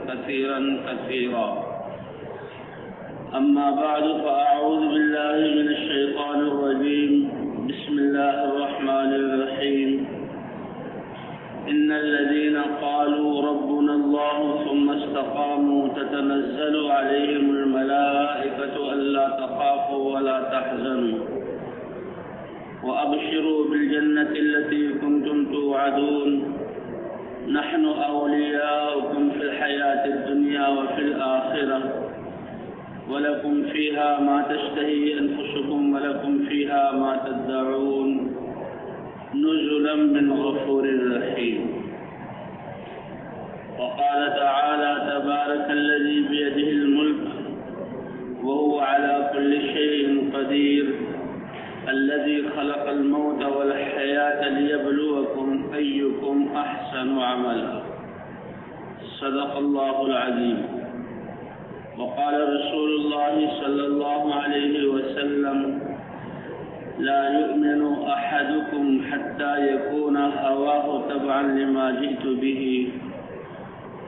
كثيرا كثيرا. أما بعد فأعوذ بالله من الشيطان الرجيم. بسم الله الرحمن الرحيم. إن الذين قالوا ربنا الله ثم استقاموا تتنزل عليهم الملائكة ألا تخافوا ولا تحزنوا وأبشروا بالجنة التي كنتم توعدون نحن أولياؤكم في الحياة الدنيا وفي الآخرة ولكم فيها ما تشتهي أنفسكم ولكم فيها ما تدعون نزلا من غفور رحيم. وقال تعالى تبارك الذي بيده الملك وهو على كل شيء قدير الذي خلق الموت والحياة ليبلوكم أيكم أحسن عملا. صدق الله العظيم. وقال رسول الله صلى الله عليه وسلم لا يؤمن أحدكم حتى يكون هواه تبعا لما جئت به.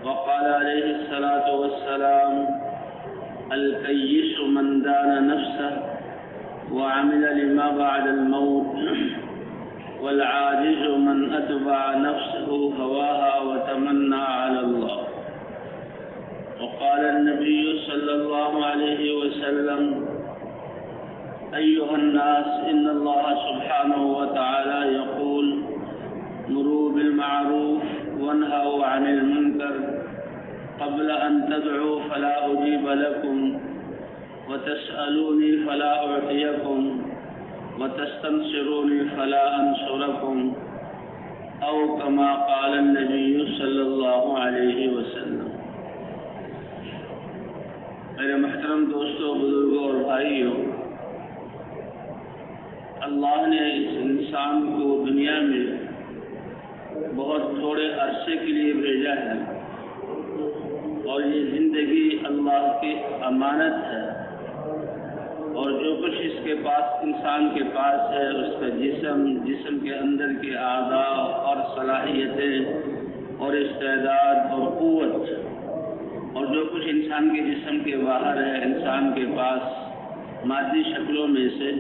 وقال عليه الصلاة والسلام الكيس من دان نفسه وعمل لما بعد الموت والعاجز من أتبع نفسه هواها وتمنى على الله. وقال النبي صلى الله عليه وسلم أيها الناس إن الله سبحانه وتعالى يقول مروا بالمعروف وانهوا عن المنكر قبل أن تدعوا فلا أجيب لكم وتسألوني فلا أعطيكم وتستنصروني فلا أنصركم أو كما قال النبي صلى الله عليه وسلم. میرے محترم دوستوں، بزرگوں اور بھائیوں، اللہ نے اس انسان کو دنیا میں بہت تھوڑے عرصے کے لیے بھیجا ہے اور یہ زندگی اللہ کی امانت ہے، اور جو کچھ اس کے پاس انسان کے پاس ہے، اس کا جسم کے اندر کے اعضاء اور صلاحیتیں اور استعداد اور قوت، اور جو کچھ انسان کے جسم کے باہر ہے انسان کے پاس مادی شکلوں میں سے،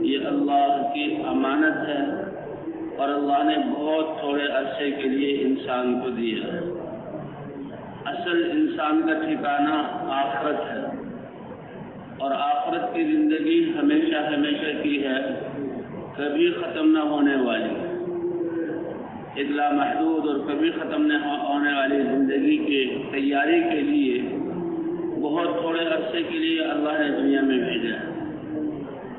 یہ اللہ کی امانت ہے اور اللہ نے بہت تھوڑے عرصے کے لیے انسان کو دیا ہے. اصل انسان کا ٹھکانہ آخرت ہے، اور آخرت کی زندگی ہمیشہ ہمیشہ کی ہے، کبھی ختم نہ ہونے والی، ایک لامحدود اور کبھی ختم نہ ہونے والی زندگی کی تیاری کے لیے بہت تھوڑے عرصے کے لیے اللہ نے دنیا میں بھیجا ہے.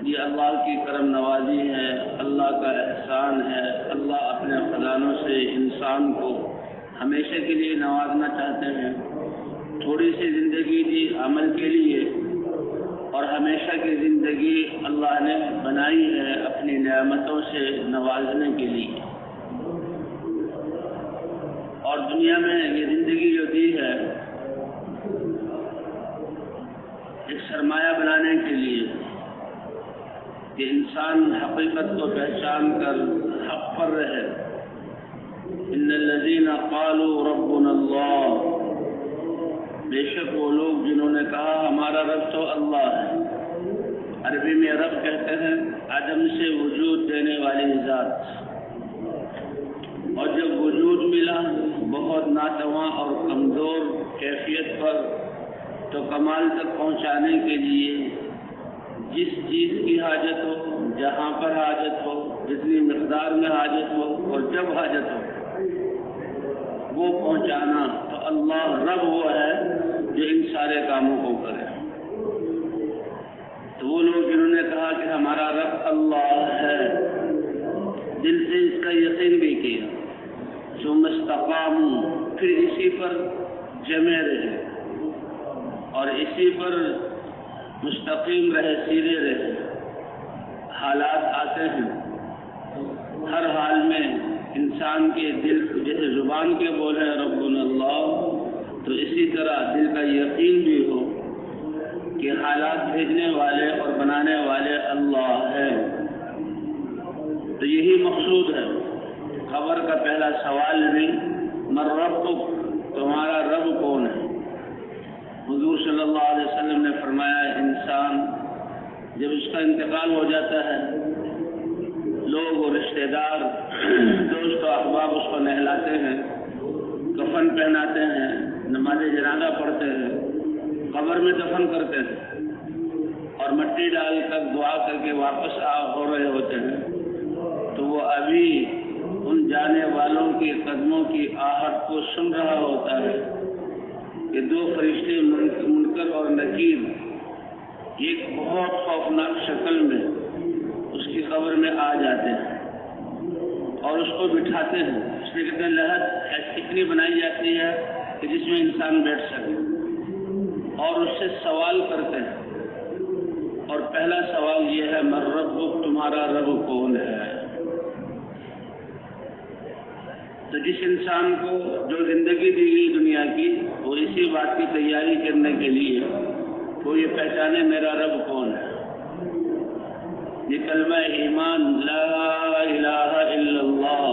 یہ اللہ کی کرم نوازی ہے، اللہ کا احسان ہے. اللہ اپنے خزانوں سے انسان کو ہمیشہ کے لیے نوازنا چاہتے ہیں. تھوڑی سی زندگی دی عمل کے لیے، اور ہمیشہ کی زندگی اللہ نے بنائی ہے اپنی نعمتوں سے نوازنے کے لیے. اور دنیا میں یہ زندگی جو دی ہے ایک سرمایہ بنانے کے لیے کہ انسان حقیقت کو پہچان کر حق پر رہے. ان الذین قالوا ربنا اللہ، بے شک وہ لوگ جنہوں نے کہا ہمارا رب تو اللہ ہے. عربی میں رب کہتے ہیں عدم سے وجود دینے والی ذات، اور جب وجود ملا بہت ناتواں اور کمزور کیفیت پر، تو کمال تک پہنچانے کے لیے جس چیز کی حاجت ہو، جہاں پر حاجت ہو، جتنی مقدار میں حاجت ہو اور جب حاجت ہو وہ پہنچانا، تو اللہ رب وہ ہے جو ان سارے کاموں کو کرے. تو وہ لوگ جنہوں نے کہا کہ ہمارا رب اللہ ہے، دل سے اس کا یقین بھی کیا، ثم استقاموا، پھر اسی پر جمے رہے اور اسی پر مستقیم رہے، سیدھے رہے. حالات آتے ہیں، ہر حال میں انسان کے دل جیسے زبان کے بولے ربنا اللہ، تو اسی طرح دل کا یقین بھی ہو کہ حالات بھیجنے والے اور بنانے والے اللہ ہیں. تو یہی مقصود ہے. خبر کا پہلا سوال بھی من ربک، تمہارا رب کون ہے؟ حضور صلی اللہ علیہ وسلم نے فرمایا انسان جب اس کا انتقال ہو جاتا ہے لوگ اور رشتہ دار دوست و احباب اس کو نہلاتے ہیں، کفن پہناتے ہیں، نماز جنازہ پڑھتے ہیں، قبر میں دفن کرتے ہیں اور مٹی ڈال کر دعا کر کے واپس ہو رہے ہوتے ہیں تو وہ ابھی ان جانے والوں کے قدموں کی آہٹ کو سن رہا ہوتا ہے کہ دو فرشتے منکر اور نکیر ایک بہت خوفناک شکل میں اس کی قبر میں آ جاتے ہیں اور اس کو بٹھاتے ہیں. اس لیے کہتے ہیں لحد اتنی بنائی جاتی ہے کہ جس میں انسان بیٹھ سکے اور اس سے سوال کرتے ہیں اور پہلا سوال یہ ہے من ربک، تمہارا رب کون ہے؟ تو جس انسان کو جو زندگی دی گئی دنیا کی وہ اسی بات کی تیاری کرنے کے لیے وہ یہ پہچانے میرا رب کون ہے. یہ کلمہ ایمان لا الہ الا اللہ،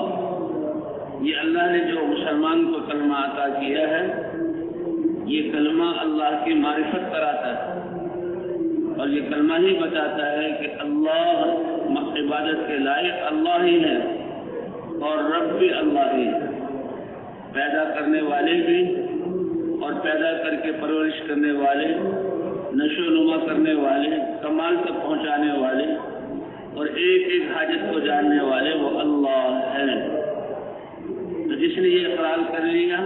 یہ اللہ نے جو مسلمان کو کلمہ عطا کیا ہے یہ کلمہ اللہ کی معرفت کراتا ہے اور یہ کلمہ ہی بتاتا ہے کہ اللہ عبادت کے لائق اللہ ہی ہے اور رب بھی اللہ ہی ہے، پیدا کرنے والے بھی اور پیدا کر کے پرورش کرنے والے، نشو و نما کرنے والے، کمال تک پہنچانے والے اور ایک ایک حاجت کو جاننے والے وہ اللہ ہے. تو جس نے یہ اقرار کر لیا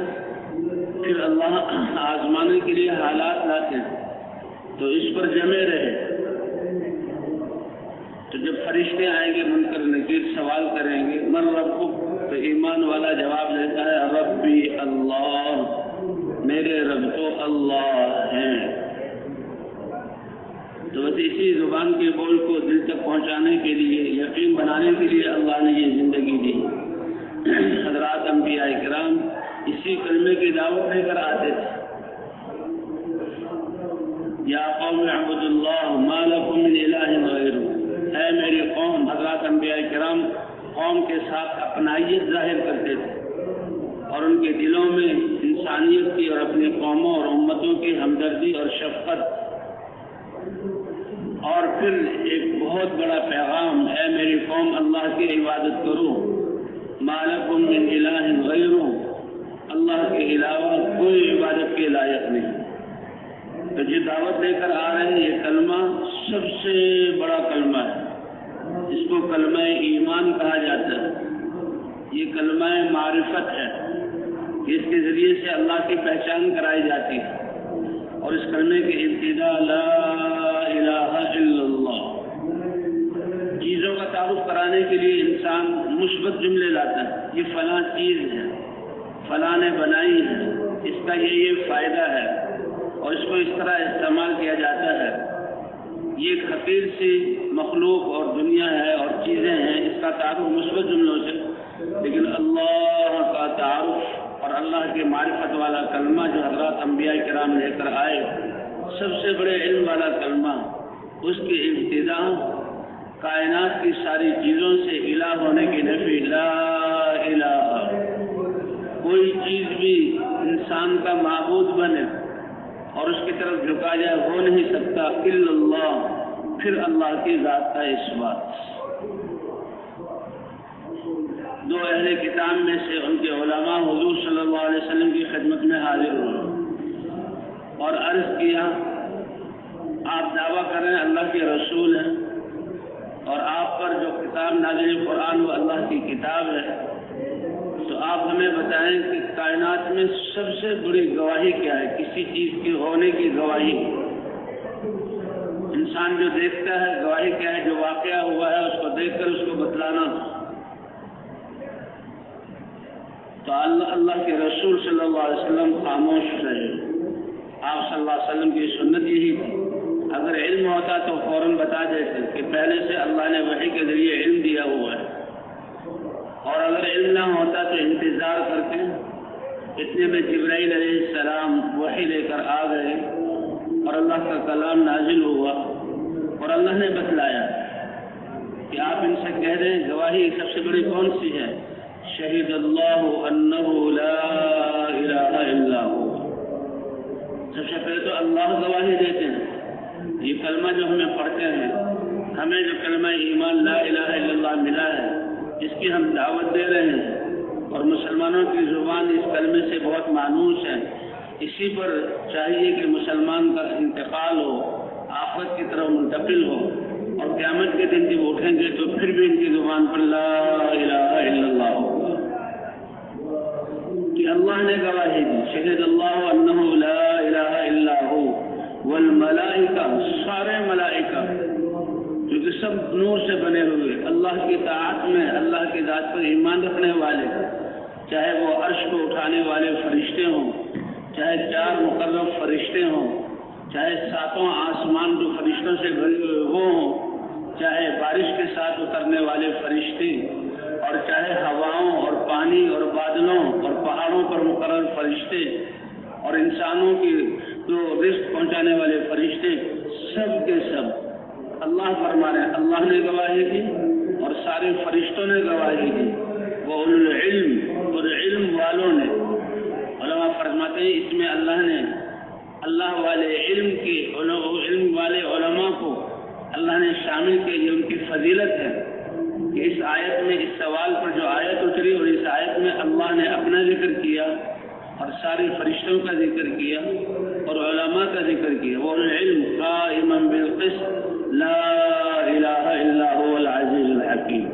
پھر اللہ آزمانے کے لیے حالات لاتے ہیں تو اس پر جمے رہے. تو جب فرشتے آئیں گے منکر نکیر سوال کریں گے من ربک، تو ایمان والا جواب دیتا ہے ربی اللہ، میرے رب تو اللہ ہیں. تو بس اسی زبان کے بول کو دل تک پہنچانے کے لیے، یقین بنانے کے لیے اللہ نے یہ زندگی دی. حضرات انبیاء کرام اسی کلمے کی دعوت لے کر آتے تھے. یا قوم اعبدوا اللہ ما لکم من الہ غیرہ، اے میری قوم. حضرات انبیاء کرام قوم کے ساتھ اپنائیت ظاہر کرتے تھے اور ان کے دلوں میں انسانیت کی اور اپنی قوموں اور امتوں کی ہمدردی اور شفقت. اور پھر ایک بہت بڑا پیغام، اے میری قوم اللہ کی عبادت کرو، ما لکم من الہ غیرہ، اللہ کے علاوہ کوئی عبادت کے لائق نہیں. تو جو دعوت دے کر آ رہے ہیں یہ کلمہ سب سے بڑا کلمہ ہے، اس کو کلمہ ایمان کہا جاتا ہے. یہ کلمہ معرفت ہے، اس کے ذریعے سے اللہ کی پہچان کرائی جاتی ہے اور اس کلمے کی ابتدا لا الہ الا اللہ. چیزوں کا تعارف کرانے کے لیے انسان مثبت جملے لاتا ہے، یہ فلاں چیز ہے، فلاں نے بنائی ہے، اس کا یہ فائدہ ہے اور اس کو اس طرح استعمال کیا جاتا ہے. یہ ایک حقیر سی مخلوق اور دنیا ہے اور چیزیں ہیں، اس کا تعارف مثبت جملوں سے. لیکن اللہ کا تعارف اور اللہ کے معرفت والا کلمہ جو حضرات انبیاء کرام لے کر آئے، سب سے بڑے علم والا کلمہ، اس کی ابتدا کائنات کی ساری چیزوں سے الہ ہونے کی نفی، لا الہ، کوئی چیز بھی انسان کا معبود بنے اور اس کی طرف جھکا جائے ہو نہیں سکتا الا اللہ، پھر اللہ کی ذات کا اس بات. دو اہل کتاب میں سے ان کے علماء حضور صلی اللہ علیہ وسلم کی خدمت میں حاضر ہوئے اور عرض کیا آپ دعویٰ کر رہے ہیں اللہ کے رسول ہیں اور آپ پر جو کتاب نازل قرآن وہ اللہ کی کتاب ہے، تو آپ ہمیں بتائیں کہ کائنات میں سب سے بڑی گواہی کیا ہے، کسی چیز کی ہونے کی گواہی. انسان جو دیکھتا ہے گواہی کیا ہے، جو واقعہ ہوا ہے اس کو دیکھ کر اس کو بتلانا. تو اللہ کے رسول صلی اللہ علیہ وسلم خاموش رہے. آپ صلی اللہ علیہ وسلم کی سنت یہی تھی، اگر علم ہوتا تو فوراً بتا دیتے کہ پہلے سے اللہ نے وحی کے ذریعے علم دیا ہوا ہے، اور اگر علم نہ ہوتا تو انتظار کرتے. اتنے میں جبرائیل علیہ السلام وحی لے کر آ گئے اور اللہ کا کلام نازل ہوا اور اللہ نے بتلایا کہ آپ ان سے کہہ دیں گواہی سب سے بڑی کون سی ہے، شہید اللہ انہ لا الہ الا ہو. سب سے پہلے تو اللہ گواہی دیتے ہیں، یہ کلمہ جو ہمیں پڑھتے ہیں، ہمیں جو کلمہ ایمان لا الہ الا اللہ ملا ہے، جس کی ہم دعوت دے رہے ہیں، اور مسلمانوں کی زبان اس کلمے سے بہت مانوس ہے، اسی پر چاہیے کہ مسلمان کا انتقال ہو، آخرت کی طرف منتقل ہو، اور قیامت کے دن جب اٹھیں گے تو پھر بھی ان کی زبان پر لا الہ الا اللہ ہوگا کہ اللہ نے گواہی دی، شہد اللہ انہ لا الہ الا ہو والملائکہ، سارے ملائکہ کیونکہ سب نور سے بنے ہوئے، اللہ کی طاعت میں اللہ کی ذات پر ایمان رکھنے والے، چاہے وہ عرش کو اٹھانے والے فرشتے ہوں، چاہے 4 مقرب فرشتے ہوں، چاہے 7 آسمان جو فرشتوں سے بھرے ہوئے وہ ہوں، چاہے بارش کے ساتھ اترنے والے فرشتے، اور چاہے ہواؤں اور پانی اور بادلوں اور پہاڑوں پر مقرر فرشتے، اور انسانوں کی جو رزق پہنچانے والے فرشتے، سب کے سب اللہ فرما رہے ہیں، اللہ نے گواہی دی اور سارے فرشتوں نے گواہی دی، وہ العلم اور علم والوں نے، علماء فرماتے ہیں اس میں اللہ نے اللہ والے علم کی، علم والے علماء کو اللہ نے شامل کیا، یہ ان کی فضیلت ہے کہ اس آیت میں، اس سوال پر جو آیت اتری اور اس آیت میں اللہ نے اپنا ذکر کیا اور سارے فرشتوں کا ذکر کیا اور علماء کا ذکر کیا، وہ العلم قائما بالقسط لا الہ الا هو العزیز الحکیم،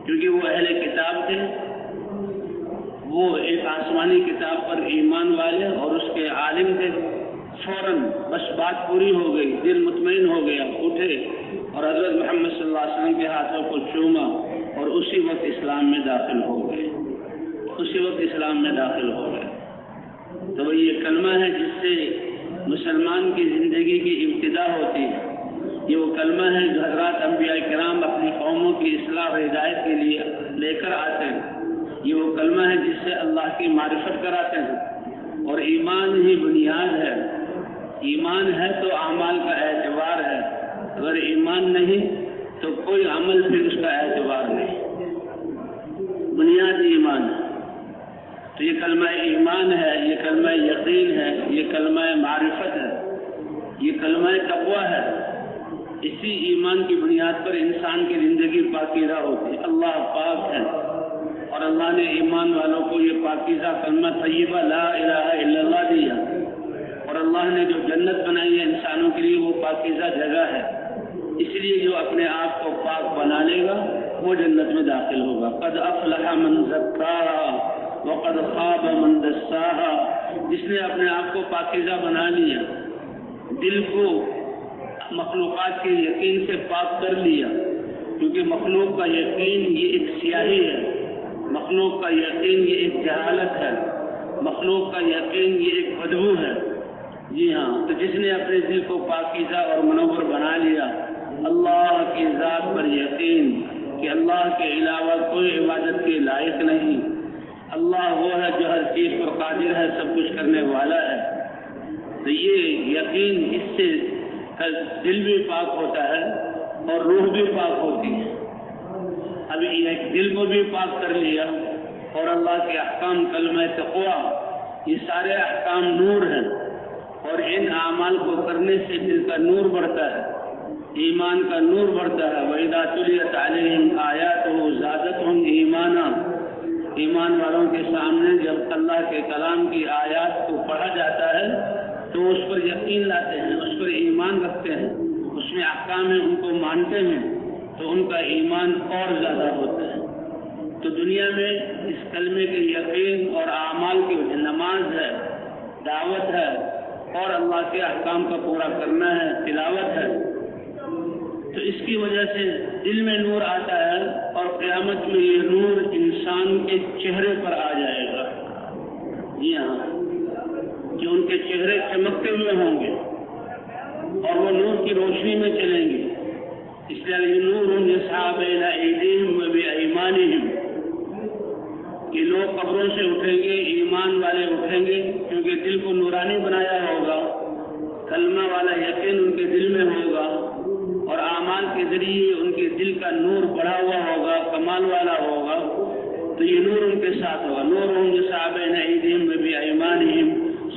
کیونکہ وہ اہل کتاب تھے، وہ ایک آسمانی کتاب پر ایمان والے اور اس کے عالم تھے، فوراً بس بات پوری ہو گئی، دل مطمئن ہو گیا، اٹھے اور حضرت محمد صلی اللہ علیہ وسلم کے ہاتھوں کو چوما اور اسی وقت اسلام میں داخل ہو گئے، اسی وقت اسلام میں داخل ہو گئے۔ تو یہ کلمہ ہے جس سے مسلمان کی زندگی کی ابتدا ہوتی ہے، یہ وہ کلمہ ہے جو حضرات انبیاء کرام اپنی قوموں کی اصلاح و ہدایت کے لیے لے کر آتے ہیں، یہ وہ کلمہ ہے جس سے اللہ کی معرفت کراتے ہیں، اور ایمان ہی بنیاد ہے، ایمان ہے تو اعمال کا اعتبار ہے، اگر ایمان نہیں تو کوئی عمل پھر اس کا اعتبار نہیں، بنیاد ایمان ہے۔ تو یہ کلمہ ایمان ہے، یہ کلمہ یقین ہے، یہ کلمہ معرفت ہے، یہ کلمہ تقویٰ ہے، اسی ایمان کی بنیاد پر انسان کی زندگی پاکیزہ ہوتی ہے، اللہ پاک ہے، اور اللہ نے ایمان والوں کو یہ پاکیزہ کلمہ طیبہ لا الہ الا اللہ دیا، اور اللہ نے جو جنت بنائی ہے انسانوں کے لیے وہ پاکیزہ جگہ ہے، اس لیے جو اپنے آپ کو پاک بنا لے گا وہ جنت میں داخل ہوگا۔ قد افلح من زکاہا وقد خاب من دساہا، جس نے اپنے آپ کو پاکیزہ بنا لیا، دل کو مخلوقات کے یقین سے پاک کر لیا، کیونکہ مخلوق کا یقین یہ ایک سیاہی ہے، مخلوق کا یقین یہ ایک جہالت ہے، مخلوق کا یقین یہ ایک بدبو ہے، جی ہاں۔ تو جس نے اپنے دل کو پاکیزہ اور منور بنا لیا، اللہ کی ذات پر یقین کہ اللہ کے علاوہ کوئی عبادت کے لائق نہیں، اللہ وہ ہے جو ہر چیز پر قادر ہے، سب کچھ کرنے والا ہے، تو یہ یقین اس سے دل بھی پاک ہوتا ہے اور روح بھی پاک ہوتی ہے۔ اب یہ دل کو بھی پاک کر لیا اور اللہ کے احکام کلمہ تقویٰ، یہ سارے احکام نور ہیں، اور ان اعمال کو کرنے سے دل کا نور بڑھتا ہے، ایمان کا نور بڑھتا ہے۔ وَإِذَا تُلِيَتْ عَلَيْهِمْ آيَاتُهُ زَادَتْهُمْ ایمانا، ایمان والوں کے سامنے جب اللہ کے کلام کی آیات کو پڑھا جاتا ہے تو اس پر یقین لاتے ہیں، اس پر ایمان رکھتے ہیں، اس میں احکام ہیں ان کو مانتے ہیں، تو ان کا ایمان اور زیادہ ہوتا ہے۔ تو دنیا میں اس کلمے کے یقین اور اعمال کی نماز ہے، دعوت ہے، اور اللہ کے احکام کا پورا کرنا ہے، تلاوت ہے، تو اس کی وجہ سے دل میں نور آتا ہے، اور قیامت میں یہ نور انسان کے چہرے پر آ جائے گا، جی ہاں، کہ ان کے چہرے چمکتے ہوئے ہوں گے اور وہ نور کی روشنی میں چلیں گے، اس لیے نور یسعی بین ایدیہم وبایمانہم، کہ لوگ قبروں سے اٹھیں گے، ایمان والے اٹھیں گے، کیونکہ دل کو نورانی بنایا ہوگا، کلمہ والا یقین ان کے دل میں ہوگا، اور اعمال کے ذریعے ان کے دل کا نور بڑھا ہوا ہوگا، کمال والا ہوگا، تو یہ نور ان کے ساتھ ہوگا۔ نور یسعی بین ایدیہم وبایمانہم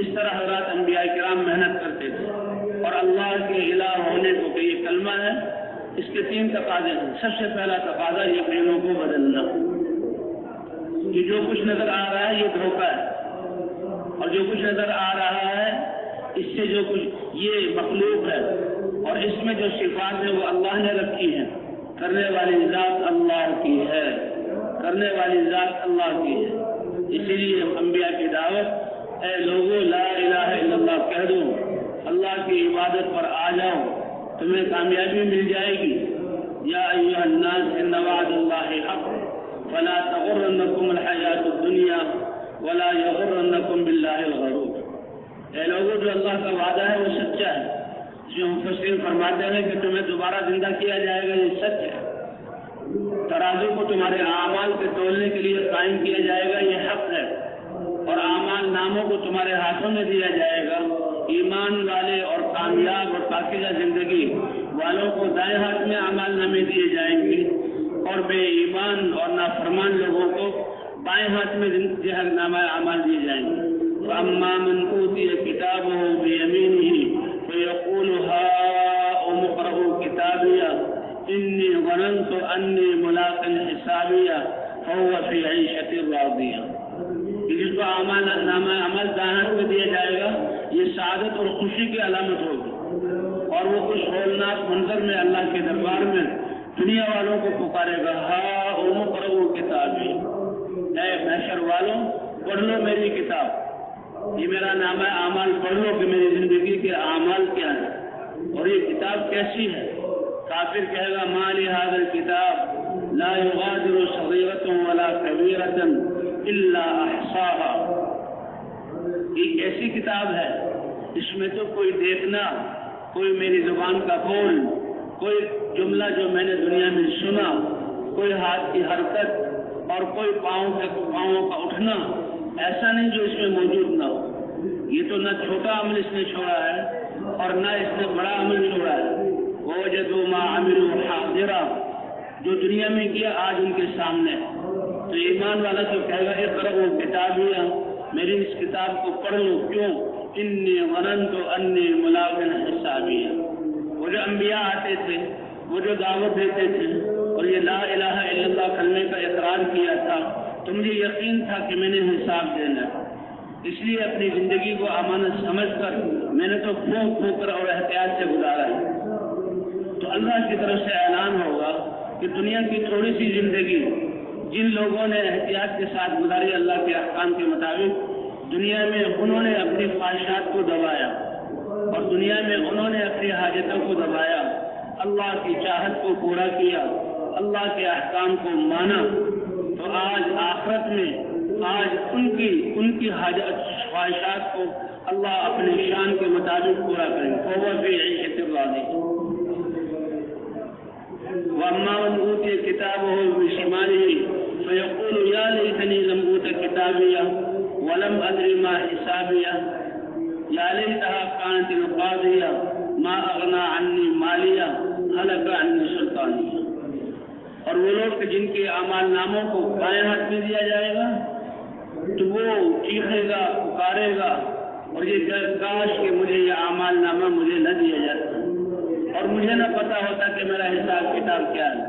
اس طرح حضرات انبیاء کرام محنت کرتے تھے. اور اللہ کے الہ ہونے کو کہ یہ کلمہ ہے، اس کے 3 تقاضے ہیں. سب سے پہلا تقاضا یقینوں کو بدلنا، کہ جو کچھ نظر آ رہا ہے یہ دھوکہ ہے، اور جو کچھ نظر آ رہا ہے اس سے جو کچھ یہ مخلوق ہے، اور اس میں جو صفات ہے وہ اللہ نے رکھی ہے. کرنے والی ذات اللہ کی ہے، کرنے والی ذات اللہ کی ہے. اسی لیے انبیاء کی دعوت، اے لوگوں لا الہ الا اللہ کہہ دو، اللہ کی عبادت پر آ جاؤ، تمہیں کامیابی مل جائے گی. یا ایھا الناس ان وعد اللہ حق فلا تغرنکم الحیات الدنیا ولا یغرنکم باللہ الغرور. اے لوگوں جو اللہ کا وعدہ ہے وہ سچا ہے. جو مفسرین فرماتے ہیں کہ تمہیں دوبارہ زندہ کیا جائے گا، یہ سچ ہے. ترازو کو تمہارے اعمال کے تولنے کے لیے قائم کیا جائے گا، یہ حق ہے. اور اعمال ناموں کو تمہارے ہاتھوں میں دیا جائے گا. ایمان والے اور کامیاب اور پاکیزہ زندگی والوں کو دائیں ہاتھ میں اعمال نامے دیے جائیں گے، اور بے ایمان اور نافرمان لوگوں کو بائیں ہاتھ میں نامہ اعمال دیے جائیں گے. فَأَمَّا مَنْ أُوتِيَ كِتَابَهُ بِيَمِينِهِ فَيَقُولُ هَاؤُمُ اقْرَءُوا كِتَابِيَهْ إِنِّي ظَنَنْتُ أَنِّي مُلَاقٍ حِسَابِيَهْ فَهُوَ فِي عِيشَةٍ رَاضِيَةٍ. جس کو نامہ عمل دائیں ہاتھ میں دیا جائے گا، یہ سعادت اور خوشی کی علامت ہوگی، اور وہ خوش ہولناک منظر میں اللہ کے دربار میں دنیا والوں کو پکارے گا، هَاؤُمُ اقْرَءُوا كِتَابِيَهْ، اے محشر والوں پڑھ لو میری کتاب. یہ میرا نامہ اعمال پڑھ لو کہ میری زندگی کے اعمال کیا ہیں اور یہ کتاب کیسی ہے. کافر کہے گا ما لهذا الكتاب لا يغادر صغيرة ولا كبيرة الا احصاها. یہ ایسی کتاب ہے اس میں تو کوئی دیکھنا، کوئی میری زبان کا قول، کوئی جملہ جو میں نے دنیا میں سنا، کوئی ہاتھ کی حرکت اور کوئی پاؤں کا اٹھنا ایسا نہیں جو اس میں موجود نہ ہو. یہ تو نہ چھوٹا عمل اس نے چھوڑا ہے اور نہ اس نے بڑا عمل چھوڑا ہے. وَوَجَدُوا مَا عَمِلُوا حَاضِرًا، جو دنیا میں کیا آج ان کے سامنے. تو ایمان والا تو کہے گا اقرؤوا کتابیہ، میری اس کتاب کو پڑھ لو. کیوں؟ انی ظننت انی ملاق حسابیہ. وہ جو انبیاء آتے تھے، وہ جو دعوت دیتے تھے اور یہ لا الہ الا اللہ کلمے کا اقرار کیا تھا، تو مجھے یقین تھا کہ میں نے حساب دینا ہے. اس لیے اپنی زندگی کو امانت سمجھ کر میں نے تو پھونک کر اور احتیاط سے گزارا ہے. تو اللہ کی طرف سے اعلان ہوگا کہ دنیا کی تھوڑی سی زندگی جن لوگوں نے احتیاط کے ساتھ گزاری اللہ کے احکام کے مطابق، دنیا میں انہوں نے اپنی خواہشات کو دبایا اور دنیا میں انہوں نے اپنی حاجتوں کو دبایا، اللہ کی چاہت کو پورا کیا، اللہ کے احکام کو مانا. تو آج آخرت میں آج ان کی حاجت خواہشات کو اللہ اپنے شان کے مطابق پورا کریں. فَهُوَ فِي عِيشَةٍ رَاضِيَةٍ. وَأَمَّا مَنْ أُوتِيَ كِتَابَهُ بِشِمَالِهِ فَيَقُولُ يَا لَيْتَنِي لَمْ أُوتَ كِتَابِيَهْ وَلَمْ أَدْرِ مَا حِسَابِيَهْ يَا لَيْتَهَا كَانَتِ الْقَاضِيَةَ مَا أَغْنَىٰ عَنِّي مَالِيَهْ هَلَكَ عَنِّي سُلْطَانِيَهْ. اور وہ لوگ کہ جن کے اعمال ناموں کو بائیں ہاتھ میں دیا جائے گا تو وہ چیخے گا، پکارے گا اور یہ کاش کہ مجھے یہ اعمال نامہ مجھے نہ دیا جاتا اور مجھے نہ پتا ہوتا کہ میرا حساب کتاب کیا ہے.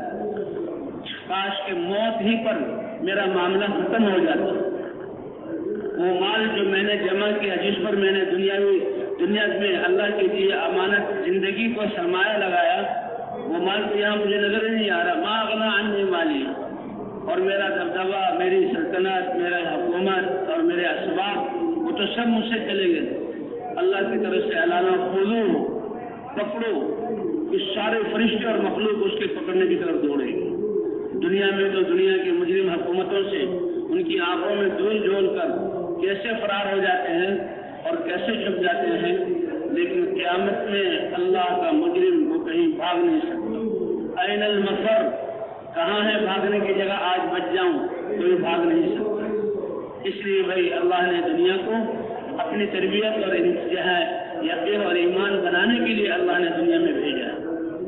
کاش کہ موت ہی پر میرا معاملہ ختم ہو جاتا. وہ مال جو میں نے جمع کیا، جس پر میں نے دنیا میں اللہ کے لیے امانت زندگی کو سرمایہ لگایا، وہ مال تو یہاں مجھے نظر ہی نہیں آ رہا. ما اغنیٰ عنی مالی، اور میرا دبدبہ، میری سلطنت، میرا حکومت اور میرے اسباب وہ تو سب مجھ سے چلے گئے. اللہ کی طرف سے اعلان، خذوہ، پکڑو. اس سارے فرشتے اور مخلوق اس کے پکڑنے کی طرف دوڑے گی. دنیا میں تو دنیا کی مجرم حکومتوں سے ان کی آنکھوں میں دھول جھول کر کیسے فرار ہو جاتے ہیں اور کیسے چھپ جاتے ہیں، لیکن قیامت میں اللہ کا مجرم وہ کہیں بھاگ نہیں سکتا. این المفر، کہاں ہے بھاگنے کی جگہ آج بچ جاؤں، کوئی بھاگ نہیں سکتا. اس لیے بھائی اللہ نے دنیا کو اپنی تربیت اور یقین اور ایمان بنانے کے لیے اللہ نے دنیا میں بھیجا.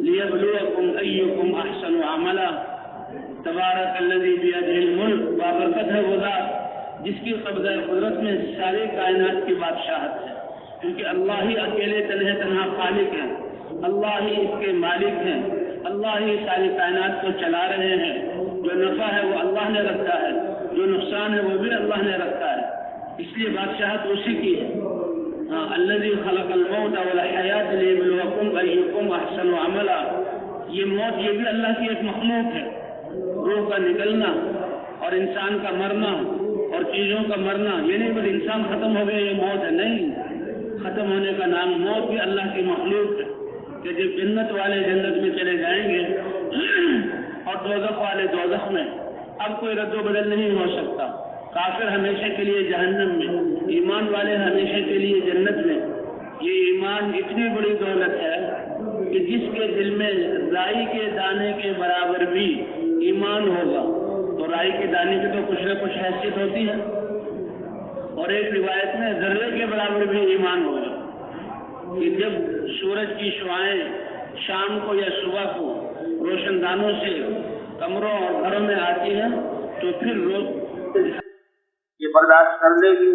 لیبلوکم ایکم احسن عملا. تبارک الذی بیدہ الملک، بابرکت ہے وہ ذات جس کی قبضہ قدرت میں ساری کائنات کی بادشاہت ہے، کیونکہ اللہ ہی اکیلے تنہا خالق ہیں، اللہ ہی اس کے مالک ہیں، اللہ ہی ساری کائنات کو چلا رہے ہیں۔ جو نفع ہے وہ اللہ نے رکھا ہے، جو نقصان ہے وہ بھی اللہ نے رکھا ہے، اس لیے بادشاہت اسی کی ہے۔ الذی خلق الموت والحیات لیبلوکم ایکم احسن عملا، یہ موت یہ بھی اللہ کی ایک مخلوق ہے۔ روح کا نکلنا اور انسان کا مرنا اور چیزوں کا مرنا، یہ نہیں بس انسان ختم ہو گیا یہ موت ہے، نہیں، ختم ہونے کا نام موت بھی اللہ کی مخلوق ہے کہ جب جنت والے جنت میں چلے جائیں گے اور دوزخ والے دوزخ میں، اب کوئی رد و بدل نہیں ہو سکتا۔ کافر ہمیشہ کے لیے جہنم میں، ایمان والے ہمیشہ کے لیے جنت میں۔ یہ ایمان اتنی بڑی دولت ہے کہ جس کے دل میں رائی کے دانے کے برابر بھی ایمان ہوگا، تو رائی کے دانے کی تو کچھ نہ کچھ حیثیت ہوتی ہے، اور ایک روایت میں ذرے کے برابر بھی ایمان ہوگا کہ جب سورج کی شعاعیں شام کو یا صبح کو روشن دانوں سے کمروں اور گھروں میں آتی ہیں تو پھر روز یہ برداشت کر لے گی،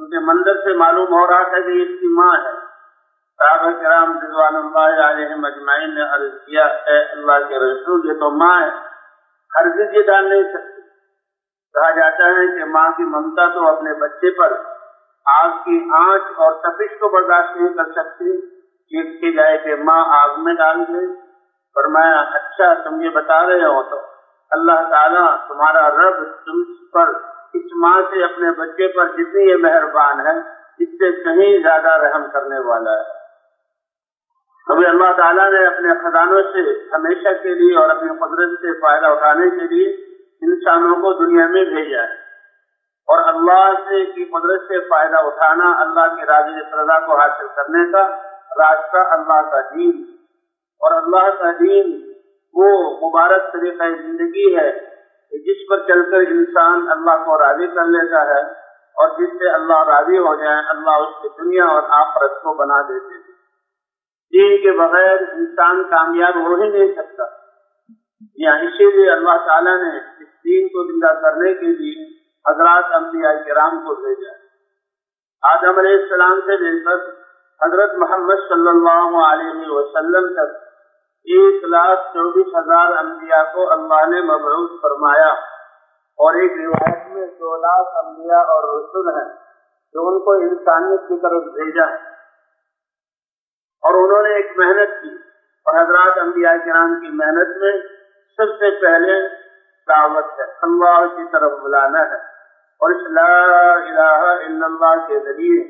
کیونکہ منظر سے معلوم ہو رہا تھا کہ اس کی ماں ہے۔ صحابہ کرام رضوان اللہ علیہم اجمعین نے عرض کیا، اے اللہ کے رسول، یہ تو ماں ہے، ہرگز یہ ڈال نہیں سکتی۔ کہا جاتا ہے کہ ماں کی ممتا تو اپنے بچے پر آگ کی آنچ اور تپش کو برداشت نہیں کر سکتی، اس کی جائے کہ ماں آگ میں ڈال دے۔ فرمایا اچھا تم یہ بتا رہے ہو تو اللہ تعالیٰ تمہارا رب تم پر اس ماں سے اپنے بچے پر جتنی یہ مہربان ہے، اس سے کہیں زیادہ رحم کرنے والا ہے۔ ابھی اللہ تعالیٰ نے اپنے خزانوں سے ہمیشہ کے لیے اور اپنی قدرت سے فائدہ اٹھانے کے لیے انسانوں کو دنیا میں بھیجا ہے، اور اللہ سے کی قدرت سے فائدہ اٹھانا، اللہ کی راضی رضا کو حاصل کرنے کا راستہ اللہ کا دین، اور اللہ کا دین وہ مبارک طریقہ زندگی ہے جس پر چل کر انسان اللہ کو راضی کر لیتا ہے، اور جس سے اللہ راضی ہو جائے اللہ اس کی دنیا اور آخرت کو بنا دیتے ہیں۔ دین کے بغیر انسان کامیاب ہو ہی نہیں سکتا، اسی لیے اللہ تعالیٰ نے اس دین کو زندہ کرنے کے لیے حضرات انبیاء کرام کو بھیجا۔ آدم علیہ السلام سے لے کر حضرت محمد صلی اللہ علیہ وسلم تک 1,24,000 انبیاء کو اللہ نے مبعوث فرمایا، اور ایک روایت میں 2 لاکھ انبیاء اور رسول ہیں جو ان کو انسانیت کی طرف بھیجا، اور انہوں نے ایک محنت کی، اور حضرات انبیاء کرام کی محنت میں سب سے پہلے دعوت ہے، اللہ کی طرف بلانا ہے، اور اس لا الہ الا اللہ کے ذریعے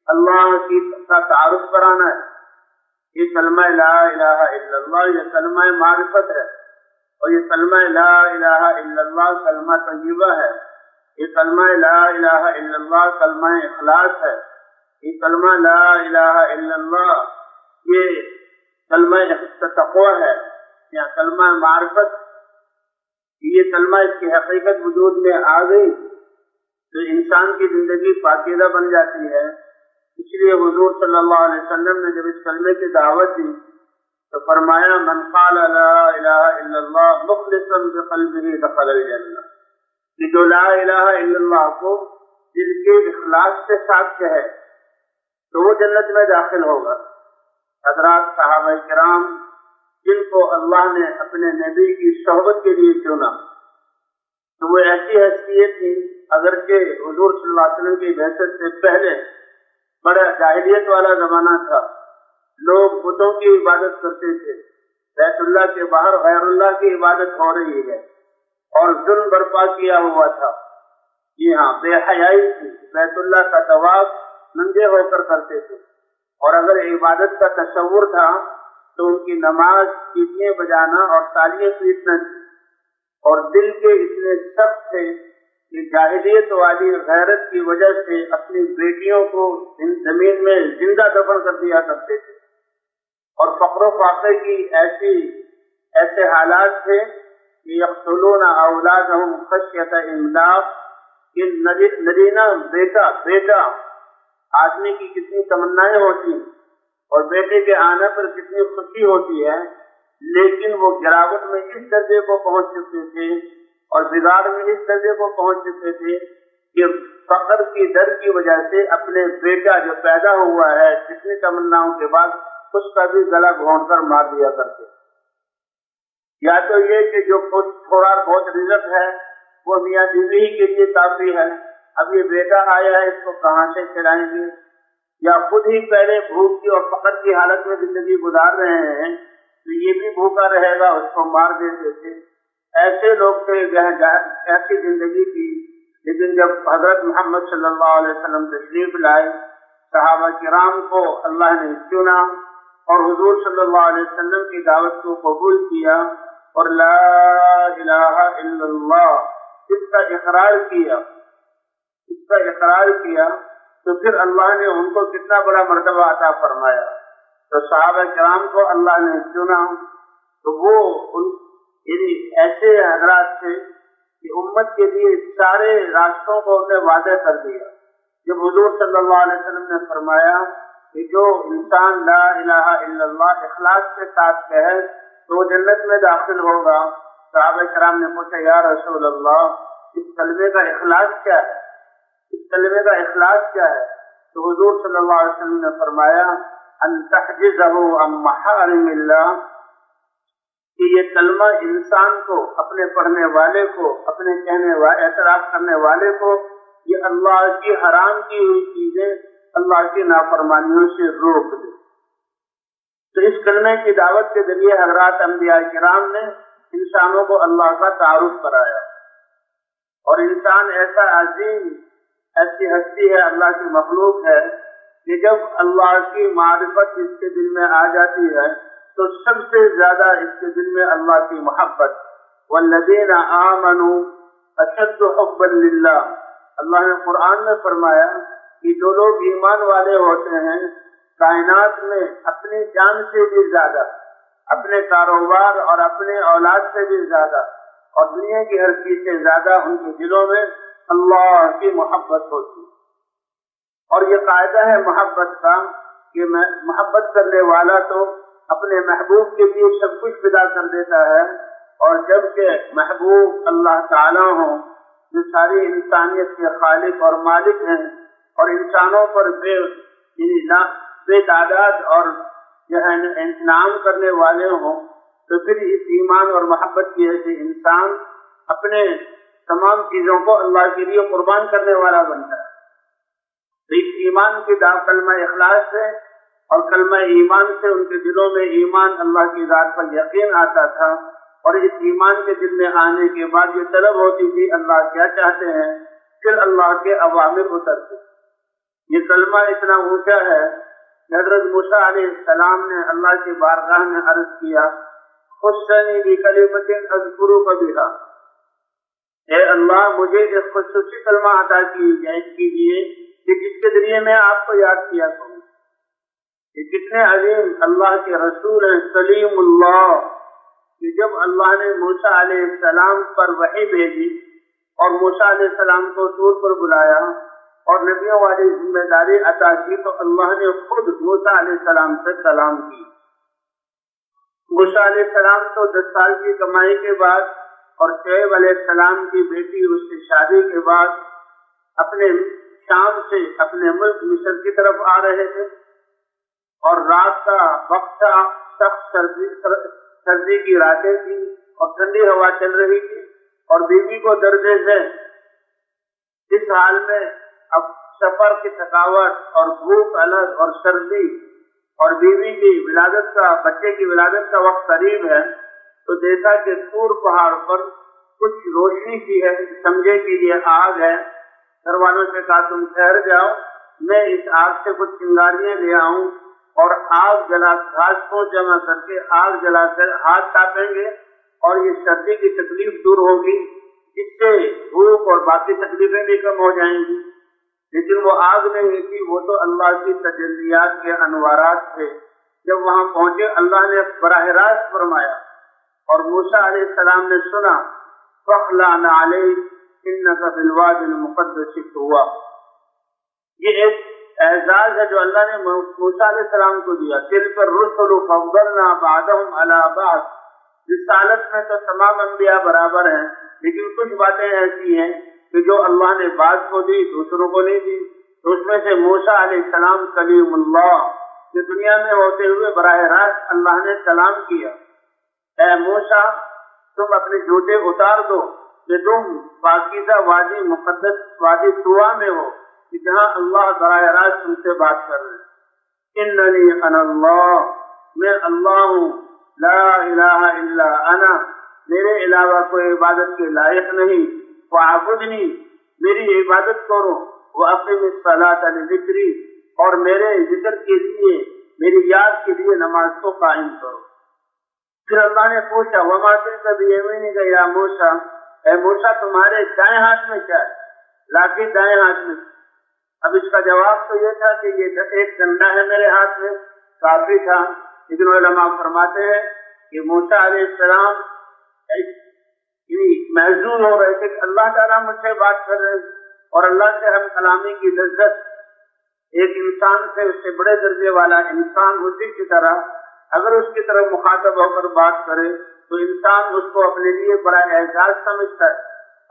اللہ کی تعارف کرانا ہے۔ یہ کلمہ لا الہ الا اللہ یہ کلمہ معرفت ہے، اور یہ کلمہ لا الہ الا اللہ کلمہ طیبہ ہے۔ یہ کلمہ لا الہ الا اللہ کلمہ اخلاص ہے۔ یہ کلمہ لا الہ الا اللہ یہ کلمہ تقوی ہے یا کلمہ معرفت۔ یہ کلمہ اس کی حقیقت وجود میں آ گئی تو انسان کی زندگی پاکیزہ بن جاتی ہے۔ اس لیے حضور صلی اللہ علیہ وسلم نے جب اس کلمے کی دعوت دی تو فرمایا من قال لا الہ الا اللہ مخلصا بقلبہ دخل الجنہ، کہ جو لا الہ الا اللہ کو دل کے اخلاص کے ساتھ کہے تو وہ جنت میں داخل ہوگا۔ حضرات صحابہ کرام جن کو اللہ نے اپنے نبی کی صحبت کے لیے چنا، تو وہ ایسی حیثیت تھی، اگرچہ حضور صلی اللہ علیہ وسلم کی بعثت سے پہلے بڑا جاہلیت والا زمانہ تھا، لوگ بتوں کی عبادت کرتے تھے، بیت اللہ کے باہر غیر اللہ کی عبادت ہو رہی ہے، اور ظلم برپا کیا ہوا تھا۔ جی ہاں، بے حیائی تھی، بیت اللہ کا طواف ننگے ہو کر کرتے تھے، اور اگر عبادت کا تصور تھا تو ان کی نماز سیٹیاں بجانا اور تالیاں پیٹنا تھی، اور دل کے اتنے سخت تھے کہ جاہلیت والی غیرت کی وجہ سے اپنی بیٹیوں کو زمین میں زندہ دفن کر دیا کرتے تھے، اور فقر و فاقے کی ایسے حالات تھے کہ یقتلون اولادہم خشیۃ املاق، کہ نرینہ بیٹا آدمی کی کتنی تمنائیں ہوتی ہیں اور بیٹے کے آنے پر کتنی خوشی ہوتی ہے، لیکن وہ گراوٹ میں اس درجے کو پہنچ چکے تھے اور بگاڑ میں اس درجے کو پہنچ چکے تھے کہ فقر کی ڈر کی وجہ سے اپنے بیٹا جو پیدا ہوا ہے جتنی تمناؤں کے بعد اس کا بھی گلا گھونٹ کر مار دیا کرتے. یا تو یہ کہ جو تھوڑا بہت رزق ہے وہ میاں بیوی ہی کے لیے کافی ہے، اب یہ بیٹا آیا ہے اس کو کہاں سے کھلائیں گے، یا خود ہی پہلے بھوک کی اور فقر کی حالت میں زندگی گزار رہے ہیں تو یہ بھی بھوکا رہے گا، اس کو مار دیتے تھے. ایسے لوگ تھے ایسی زندگی کی. لیکن جب حضرت محمد صلی اللہ علیہ وسلم تشریف لائے، صحابہ کرام کو اللہ نے چنا اور حضور صلی اللہ علیہ وسلم کی دعوت کو قبول کیا اور لا الہ الا اللہ اس کا اقرار کیا تو پھر اللہ نے ان کو کتنا بڑا مرتبہ عطا فرمایا. تو صحابہ کرام کو اللہ نے چنا تو وہ یعنی ایسے حضرات تھے کہ امت کے لیے سارے راستوں کو انہیں واضح کر دیا. جب حضور صلی اللہ علیہ وسلم نے فرمایا کہ جو انسان لا الہ الا اللہ اخلاص کے ساتھ کہے تو وہ جنت میں داخل ہوگا، صحابہ کرام نے پوچھا یا رسول اللہ اس کلمے کا اخلاص کیا ہے، تو حضور صلی اللہ علیہ وسلم نے فرمایا ان تحجزہ عن محارم اللہ، کہ یہ کلمہ انسان کو، اپنے پڑھنے والے کو، اپنے کہنے والے، اعتراف کرنے والے کو یہ اللہ کی حرام کی ہوئی چیزیں، اللہ کی نافرمانیوں سے روک دے. تو اس کلمے کی دعوت کے ذریعے حضرات انبیاء کرام نے انسانوں کو اللہ کا تعارف کرایا. اور انسان ایسا عظیم، ایسی ہستی ہے، اللہ کی مخلوق ہے کہ جب اللہ کی معرفت اس کے دل میں آ جاتی ہے تو سب سے زیادہ اس کے دل میں اللہ کی محبت. والذین آمنوا اشد حبا للہ، اللہ نے قرآن میں فرمایا کہ جو لوگ ایمان والے ہوتے ہیں کائنات میں اپنی جان سے بھی زیادہ، اپنے کاروبار اور اپنے اولاد سے بھی زیادہ اور دنیا کی ہر چیز سے زیادہ ان کے دلوں میں اللہ کی محبت ہوتی. اور یہ قاعدہ ہے محبت کا کہ محبت کرنے والا تو اپنے محبوب کے لیے سب کچھ فدا کر دیتا ہے، اور جبکہ محبوب اللہ تعالیٰ ہوں جو ساری انسانیت کے خالق اور مالک ہیں اور انسانوں پر بے تعداد اور جو ہے انعام کرنے والے ہوں، تو پھر اس ایمان اور محبت کی وجہ سے انسان اپنے تمام چیزوں کو اللہ کے لیے قربان کرنے والا بنتا ہے. تو اس ایمان کی کلمہ اخلاص سے اور کلمہ ایمان سے ان کے دلوں میں ایمان اللہ کی ذات پر یقین آتا تھا، اور اس ایمان کے دل میں آنے کے بعد یہ طلب ہوتی تھی اللہ کیا چاہتے ہیں، پھر اللہ کے اوامر اترتے. یہ کلمہ اتنا اونچا ہے کہ حضرت موسیٰ علیہ السلام نے اللہ کی بارگاہ میں عرض کیا خصنی بکلمۃ اذکرک بہا، اے اللہ مجھے ایک خصوصی کلمہ عطا کیجیے کہ جس کے ذریعے میں آپ کو یاد کیا کروں. یہ کتنے عظیم اللہ کے رسول ہیں کلیم اللہ، کہ جب اللہ نے موسیٰ علیہ السلام پر وحی بھیجی اور موسیٰ علیہ السلام کو طور پر بلایا اور نبیوں والی ذمہ داری عطا کی تو اللہ نے خود موسیٰ علیہ السلام سے کلام کی. موسیٰ علیہ السلام تو 10 سال کی کمائی کے بعد اور شعیب علیہ السلام کی بیٹی اس سے شادی کے بعد اپنے شام سے اپنے ملک مصر کی طرف آ رہے تھے، اور رات کا وقت تھا، سخت سردی کی راتیں تھی اور ٹھنڈی ہوا چل رہی تھی، اور بیوی کو درد ہے. اس حال میں اب سفر کی تھکاوٹ اور بھوک الگ اور سردی اور بیوی کی ولادت کا، بچے کی ولادت کا وقت قریب ہے، تو دیکھا کہ طور پہاڑ پر کچھ روشنی سی ہے، سمجھے کہ یہ آگ ہے. گھر والوں سے کہا تم ٹھہر جاؤ، میں اس آگ سے کچھ چنگاریاں لے آؤں اور آگ جلا گھاس کو جمع کر کے آگ جلا کر ہاتھ تاپیں گے اور یہ سردی کی تکلیف دور ہوگی، جس سے بھوک اور باقی تکلیفیں بھی کم ہو جائیں گی. لیکن وہ آگ نہیں تھی، وہ تو اللہ کی تجلیات کے انوارات تھے. جب وہاں پہنچے اللہ نے براہ راست فرمایا اور موسیٰ علیہ السلام نے سنا فَاخْلَعْ نَعْلَيْكَ إِنَّكَ بِالْوَادِ الْمُقَدَّسِ طُوًى. یہ ایک اعزاز ہے جو اللہ نے موسیٰ علیہ السلام کو دیا. تِلْكَ الرُّسُلُ فَضَّلْنَا بَعْضَهُمْ عَلَى بَعْضٍ. رسالت میں تو تمام انبیاء برابر ہیں، لیکن کچھ باتیں ایسی ہیں کہ جو اللہ نے بعض کو دی دوسروں کو نہیں دی، تو اس میں سے موسیٰ علیہ السلام کلیم اللہ کہ دنیا میں ہوتے ہوئے براہ راست اللہ نے کلام کیا، اے موسیٰ تم اپنے جوتے اتار دو کہ تم پاکیزہ وادی مقدس وادی طویٰ میں ہو کہ جہاں اللہ براہ راست تم سے بات کر رہے ہیں۔ اننی انا اللہ، میں اللہ ہوں، لا الہ الا انا، میرے علاوہ کوئی عبادت کے لائق نہیں، فاعبدنی، میری عبادت کرو، واقم الصلاۃ لذکری، اور میرے ذکر کے لیے میری یاد کے لیے نماز کو قائم کرو۔ پھر اللہ نے پوچھا وما تلک بیمینک یا موسیٰ، اے موسیٰ تمہارے دائیں ہاتھ میں کیا ہے؟ لاٹھی دائیں ہاتھ میں۔ اب اس کا جواب تو یہ تھا کہ یہ ایک ڈنڈا ہے میرے ہاتھ میں، کافی تھا، لیکن علماء فرماتے ہیں کہ موسیٰ علیہ السلام محظوظ ہو رہے تھے کہ اللہ تعالیٰ مجھ سے بات کر رہے ہیں، اور اللہ سے ہم کلامی کی لذت ایک انسان سے، اس سے بڑے درجے والا انسان اسی کی طرح اگر اس کی طرف مخاطب ہو کر بات کرے تو انسان اس کو اپنے لیے بڑا اعزاز سمجھتا ہے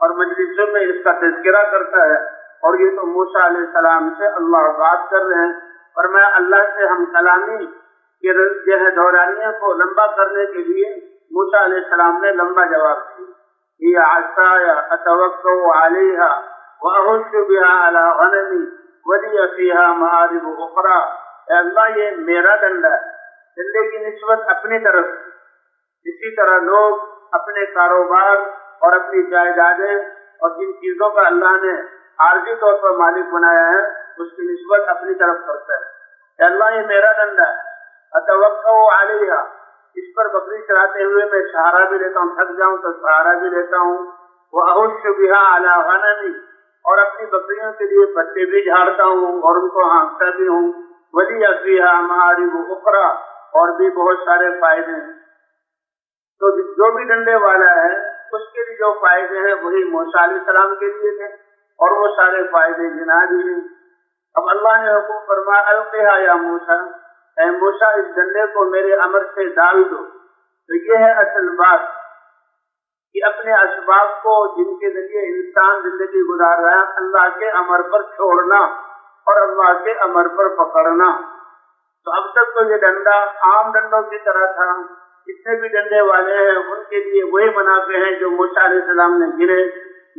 اور مجلسوں میں اس کا تذکرہ کرتا ہے، اور یہ تو موسیٰ علیہ السلام سے اللہ بات کر رہے ہیں۔ اور میں اللہ سے ہم کلامی کے جو ہے دورانیہ کو لمبا کرنے کے لیے موسیٰ علیہ السلام نے لمبا جواب دیا، یہ عصای اتوکل علیہا واہش بہا علی غنمی ولی فیہا مآرب اخری، اے اللہ یہ میرا ڈنڈا ہے، ڈنڈے کی نسبت اپنی طرف، اسی طرح لوگ اپنے کاروبار اور اپنی جائیدادیں اور جن چیزوں کا اللہ نے عارضی طور پر مالک بنایا ہے اس کی نسبت اپنی طرف کرتا ہے، کہ اللہ یہ میرا ڈنڈا ہے، اتوکل علیہا، اس پر بکری چراتے ہوئے میں سہارا بھی لیتا ہوں، تھک جاؤں تو سہارا بھی لیتا ہوں، واہش بہا علی غنمی، اور اپنی بکریوں کے لیے پتے بھی جھاڑتا ہوں اور ان کو ہانکتا بھی ہوں، ولی فیہا مآرب اخری، اور بھی بہت سارے فائدے ہیں۔ تو جو بھی ڈنڈے والا ہے اس کے لیے جو فائدے ہیں وہی موسیٰ علیہ السلام کے لیے تھے، اور وہ سارے فائدے گنا دیے۔ اب اللہ نے حکم فرمایا القیہا یا موسیٰ، اے موسیٰ اس ڈنڈے کو میرے امر سے ڈال دو۔ تو یہ ہے اصل بات کہ اپنے اسباب کو جن کے ذریعے انسان زندگی گزار رہا ہے اللہ کے امر پر چھوڑنا اور اللہ کے امر پر پکڑنا۔ تو اب تک تو یہ ڈنڈا عام ڈنڈوں کی طرح تھا، جتنے بھی ڈنڈے والے ہیں ان کے لیے وہی منافع ہیں جو موسیٰ علیہ السلام نے گنے،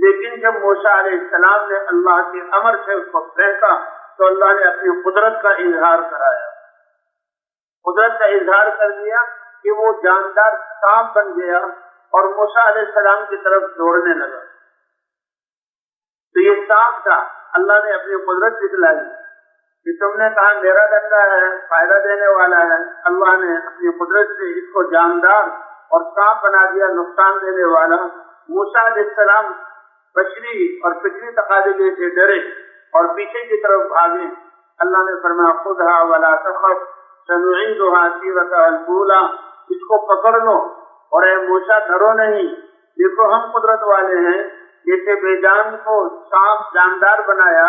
لیکن جب موسیٰ علیہ السلام نے اللہ کے امر سے اس کو پھینکا تو اللہ نے اپنی قدرت کا اظہار کرایا، قدرت کا اظہار کر دیا کہ وہ جاندار سانپ بن گیا اور موسیٰ علیہ السلام کی طرف دوڑنے لگا۔ تو یہ سانپ تھا، اللہ نے اپنی قدرت دکھلائی کہ تم نے کہا میرا ڈنڈا ہے فائدہ دینے والا ہے، اللہ نے اپنی قدرت سے اس کو جاندار اور سانپ بنا دیا، نقصان دینے والا۔ موسیٰ علیہ السلام بشری اور فکری تقاضے سے ڈرے اور پیچھے کی طرف بھاگے۔ اللہ نے فرمایا خذھا ولا تخف سنعیدھا سیرتھا الاولی، اس کو پکڑ لو اور اے موسیٰ ڈرو نہیں، دیکھو ہم قدرت والے ہیں، جیسے بے جان کو سانپ جاندار بنایا،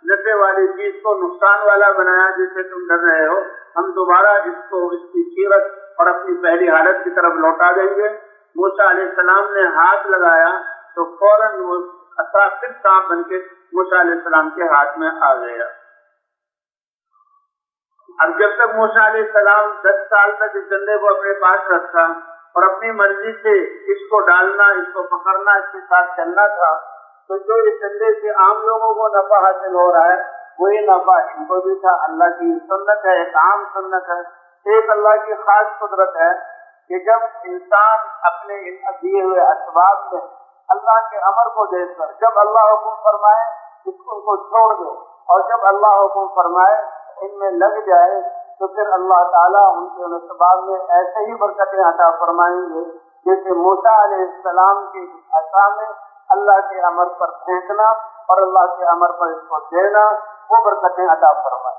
نفع والی چیز کو نقصان والا بنایا جیسے تم ڈر رہے ہو، ہم دوبارہ اس کو اس کی سیرت اور اپنی پہلی حالت کی طرف لوٹا دیں گے۔ موسیٰ علیہ السلام نے ہاتھ لگایا تو فوراً وہ پھر سانپ بن کے موسیٰ علیہ السلام کے ہاتھ میں آ گیا۔ اب جب تک موسیٰ علیہ السلام 10 سال تک اس ڈنڈے کو اپنے پاس رکھا اور اپنی مرضی سے اس کو ڈالنا، اس کو پکڑنا، اس کے ساتھ چلنا تھا، تو جو اس ڈنڈے سے عام لوگوں کو نفع حاصل ہو رہا ہے وہی نفع ان کو بھی تھا۔ اللہ کی سنت ہے، ایک عام سنت ہے، ایک اللہ کی خاص قدرت ہے کہ جب انسان اپنے ان دیے ہوئے اسباب میں اللہ کے امر کو دیکھ کر جب اللہ حکم فرمائے ان کو چھوڑ دے، اور جب اللہ حکم فرمائے ان میں لگ جائے تو پھر اللہ تعالیٰ ان کے اسباب میں ایسے ہی برکتیں عطا فرمائیں گے جیسے موسیٰ علیہ السلام کی عصا میں اللہ کے امر پر پھینکنا اور اللہ کے امر پر اس کو دینا، وہ برکتیں عطا فرمائے۔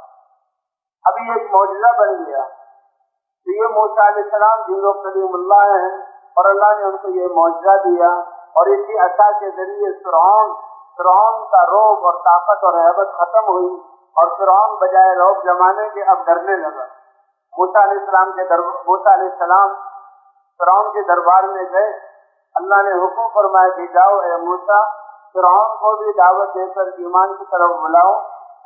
ابھی ایک معجزہ بن گیا تو یہ موسیٰ علیہ السلام جن لوگ کلیم اللہ ہیں اور اللہ نے ان کو یہ معجزہ دیا، اور اسی عصا کے ذریعے فرعون کا رعب اور طاقت اور ہیبت ختم ہوئی، اور فرعون بجائے رعب جمانے کے اب ڈرنے لگا۔ موسیٰ علیہ السلام فرعون کے دربار میں گئے، اللہ نے حکم فرمایا کہ جاؤ اے موسیٰ فرعون کو بھی دعوت دے کر ایمان کی طرف بلاؤ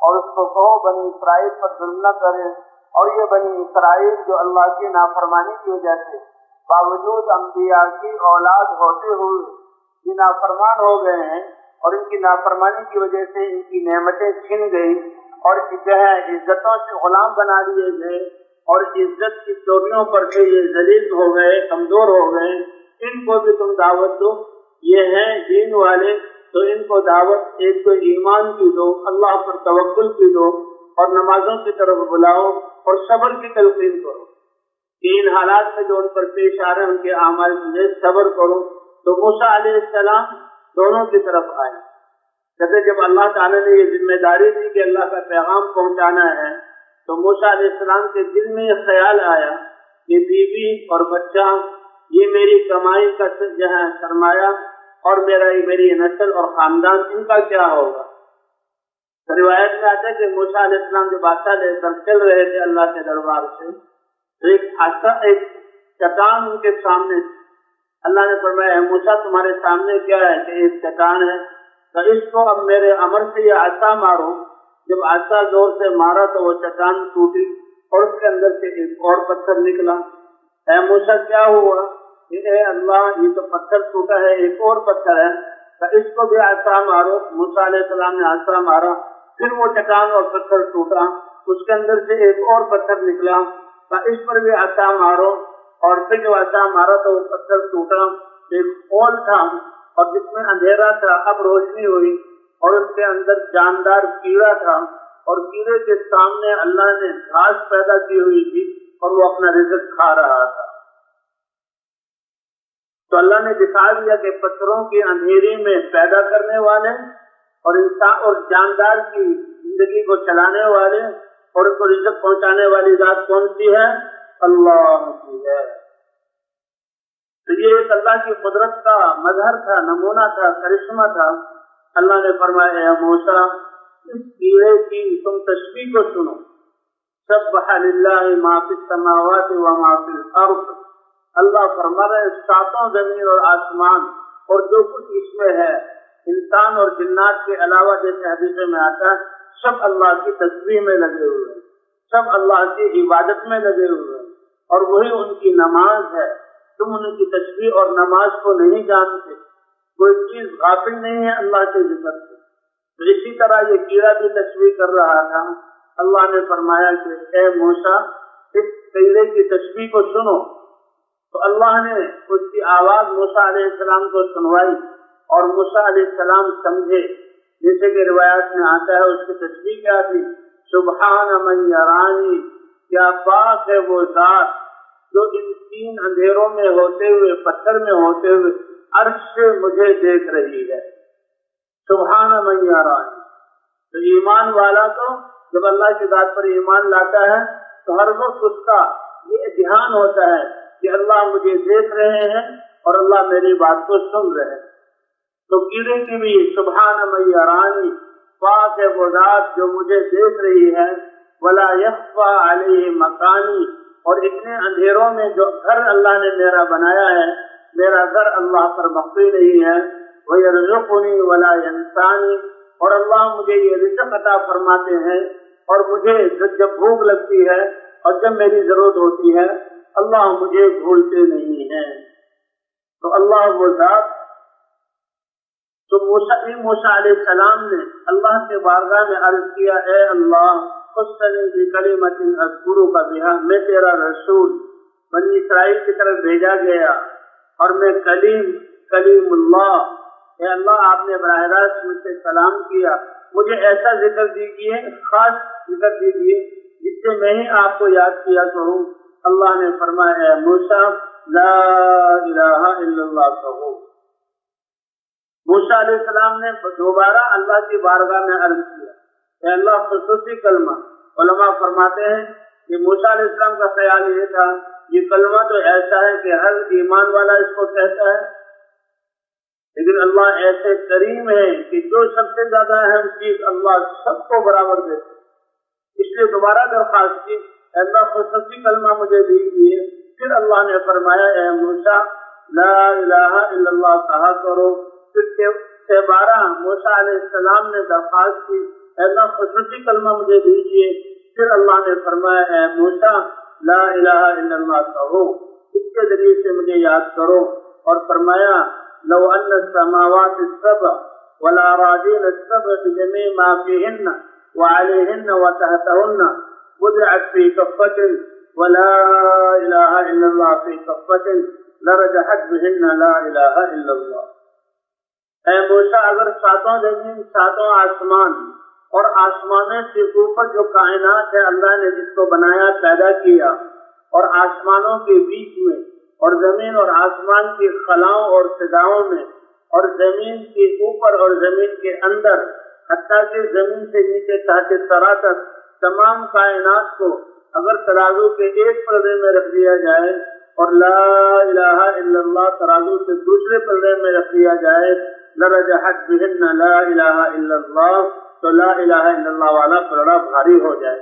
اور اس کو کہو بنی اسرائیل پر ظلم نہ کرے، اور یہ بنی اسرائیل جو اللہ کی نافرمانی کی وجہ سے باوجود انبیاء کی اولاد ہوتے ہوئے یہ نافرمان ہو گئے ہیں، اور ان کی نافرمانی کی وجہ سے ان کی نعمتیں چھن گئی اور جو ہے عزتوں سے غلام بنا دیے گئے، اور عزت کی چوٹیوں پر سے یہ ذلیل ہو گئے، کمزور ہو گئے، ان کو بھی تم دعوت دو۔ یہ ہیں دین والے تو ان کو دعوت ایک تو ایمان کی دو، اللہ پر توکل کی دو، اور نمازوں کی طرف بلاؤ اور صبر کی تلقین کرو کہ ان حالات میں جو ان پر پیش آ رہے ہیں ان کے اعمال میں صبر کرو۔ تو موسیٰ علیہ السلام دونوں کی طرف آئے، کہتے جب اللہ تعالیٰ نے یہ ذمہ داری دی کہ اللہ کا پیغام پہنچانا ہے تو موسیٰ علیہ السلام کے دل میں یہ خیال آیا کہ بیوی اور بچہ یہ میری کمائی کا جو ہے سرمایہ اور میری نسل اور خاندان، ان کا کیا ہوگا؟ روایت میں آتا ہے کہ موسیٰ علیہ السلام جو بادشاہ لے کر چل رہے تھے اللہ کے دربار سے، ایک چٹان ان کے سامنے، اللہ نے فرمایا اے موسیٰ تمہارے سامنے کیا ہے؟ کہ ایک چٹان ہے، تو اس کو اب میرے امر سے یہ عصا مارو۔ جب عصا زور سے مارا تو وہ چٹان ٹوٹی اور اس کے اندر سے ایک اور پتھر نکلا۔ اے موسیٰ کیا ہوا؟ اے اللہ یہ تو پتھر ٹوٹا ہے، ایک اور پتھر ہے، تو اس کو بھی عصا مارو۔ موسیٰ علیہ السلام نے عصا مارا، پھر وہ چٹان اور پتھر ٹوٹا، اس کے اندر سے ایک اور پتھر نکلا، تو اس پر بھی عصا مارو، اور پھر جو عصا مارا تو وہ پتھر ٹوٹا۔ ایک پول تھا اور جس میں اندھیرا تھا، اب روشنی ہوئی، اور اس کے اندر جاندار کیڑا تھا، اور کیڑے کے سامنے اللہ نے گھاس پیدا کی ہوئی تھی اور وہ اپنا رزق کھا رہا تھا۔ تو اللہ نے دکھا دیا کہ پتھروں کی اندھیری میں پیدا کرنے والے اور انسان اور جاندار کی زندگی کو چلانے والے اور اس کو رزق پہنچانے والی ذات کون سی ہے؟ اللہ کی ہے۔ تو یہ ایک اللہ کی قدرت کا مظہر تھا، نمونہ تھا، کرشمہ تھا۔ اللہ نے فرمایا اے موسیٰ اس کیڑے کی تم تسبیح کو سنو، سبح للہ ما فی السماوات و ما فی الارض، اللہ فرما رہے ساتوں زمین اور آسمان اور جو کچھ اس میں ہے، انسان اور جنات کے علاوہ جیسے حدیث میں آتا ہے، سب اللہ کی تسبیح میں لگے ہوئے ہیں، سب اللہ کی عبادت میں لگے ہوئے ہیں، اور وہی ان کی نماز ہے۔ تم ان کی تسبیح اور نماز کو نہیں جانتے، کوئی چیز غافل نہیں ہے اللہ کے ذکر سے۔ تو اسی طرح یہ کیڑا بھی تسبیح کر رہا تھا۔ اللہ نے فرمایا کہ اے موسیٰ اس کیڑے کی تسبیح کو سنو، تو اللہ نے اس کی آواز موسیٰ علیہ السلام کو سنوائی اور موسیٰ علیہ السلام سمجھے، جیسے کہ روایات میں آتا ہے اس کی تسبیح کیا تھی؟ سبحان من یرانی، کیا پاک ہے وہ ذات جو ان تین اندھیروں میں ہوتے ہوئے، پتھر میں ہوتے ہوئے عرش سے مجھے دیکھ رہی ہے۔ سبحان من یرانی۔ تو ایمان والا تو جب اللہ کی ذات پر ایمان لاتا ہے تو ہر وقت اس کا یہ دھیان ہوتا ہے کہ اللہ مجھے دیکھ رہے ہیں اور اللہ میری بات کو سن رہے ہیں۔ تو کیڑے کی بھی سبحان من یرانی، پاک ہے وہ ذات جو مجھے دیکھ رہی ہے، ولا یخفی علیہ مکانی، اور اتنے اندھیروں میں جو گھر اللہ نے میرا بنایا ہے، میرا گھر اللہ پر مخفی نہیں ہے، وَيَرْزُقُنِي وَلَا يَنْسَانِي، اور اللہ مجھے یہ رزق عطا فرماتے ہیں، اور مجھے جب بھوک لگتی ہے اور جب میری ضرورت ہوتی ہے اللہ مجھے بھولتے نہیں ہیں۔ تو اللہ وہ ذات، تو موسیٰ علیہ السلام نے اللہ کے بارگاہ میں عرض کیا اے اللہ خصنی بکلمۃ اذکرک بہا، میں تیرا رسول بنی اسرائیل کی طرف بھیجا گیا اور میں کلیم اللہ، اے اللہ آپ نے براہ راست مجھ سے کلام کیا، مجھے ایسا ذکر دیجیے، خاص ذکر دیجیے جس سے میں ہی آپ کو یاد کیا کروں۔ اللہ نے فرمایا اے موسیٰ لا الہ الا اللہ کہو۔ موسیٰ علیہ السلام نے دوبارہ اللہ کی بارگاہ میں عرض کیا اے اللہ خصوصی کلمہ۔ علماء فرماتے ہیں کہ موسیٰ علیہ السلام کا خیال یہ تھا یہ کلمہ تو ایسا ہے کہ ہر ایمان والا اس کو کہتا ہے، لیکن اللہ ایسے کریم ہے کہ جو سب سے زیادہ اہم چیز اللہ سب کو برابر دیتے، اس لیے دوبارہ درخواست کی اللہ خصوصی کلمہ مجھے دیجیے۔ پھر اللہ نے فرمایا اے موسیٰ لا الہ الا اللہ کہا کرو، پھر سے 12 موسیٰ علیہ السلام نے درخواست کی ایسا خصوصی کلمہ مجھے دیجیے. پھر اللہ نے فرمایا اے موسیٰ لا الہ الا اللہ کہو, اس کے ذریعے سے مجھے یاد کرو. اور فرمایا لو ان السماوات السبع والاراضین السبع بجميع ما فيهن وعليهن وتحتهن وضعت في كفة ولا الہ الا اللہ في كفة لرجحت بهن لا الہ الا اللہ. اے موسیٰ اگر ساتوں زمین ساتوں آسمان اور آسمانوں سے اوپر جو کائنات ہے اللہ نے جس کو بنایا پیدا کیا, اور آسمانوں کے بیچ میں اور زمین اور آسمان کی خلاؤں اور فضاؤں میں اور زمین کے اوپر اور زمین کے اندر حتیٰ کہ زمین سے نیچے تحت ثری تک تمام کائنات کو اگر ترازو کے ایک پلڑے میں رکھ دیا جائے اور لا الہ الا اللہ ترازو سے دوسرے پلڑے میں رکھ دیا جائے لرجحت بہن لا الہ الا اللہ, تو لا الہ الا اللہ والا پلڑا بھاری ہو جائے.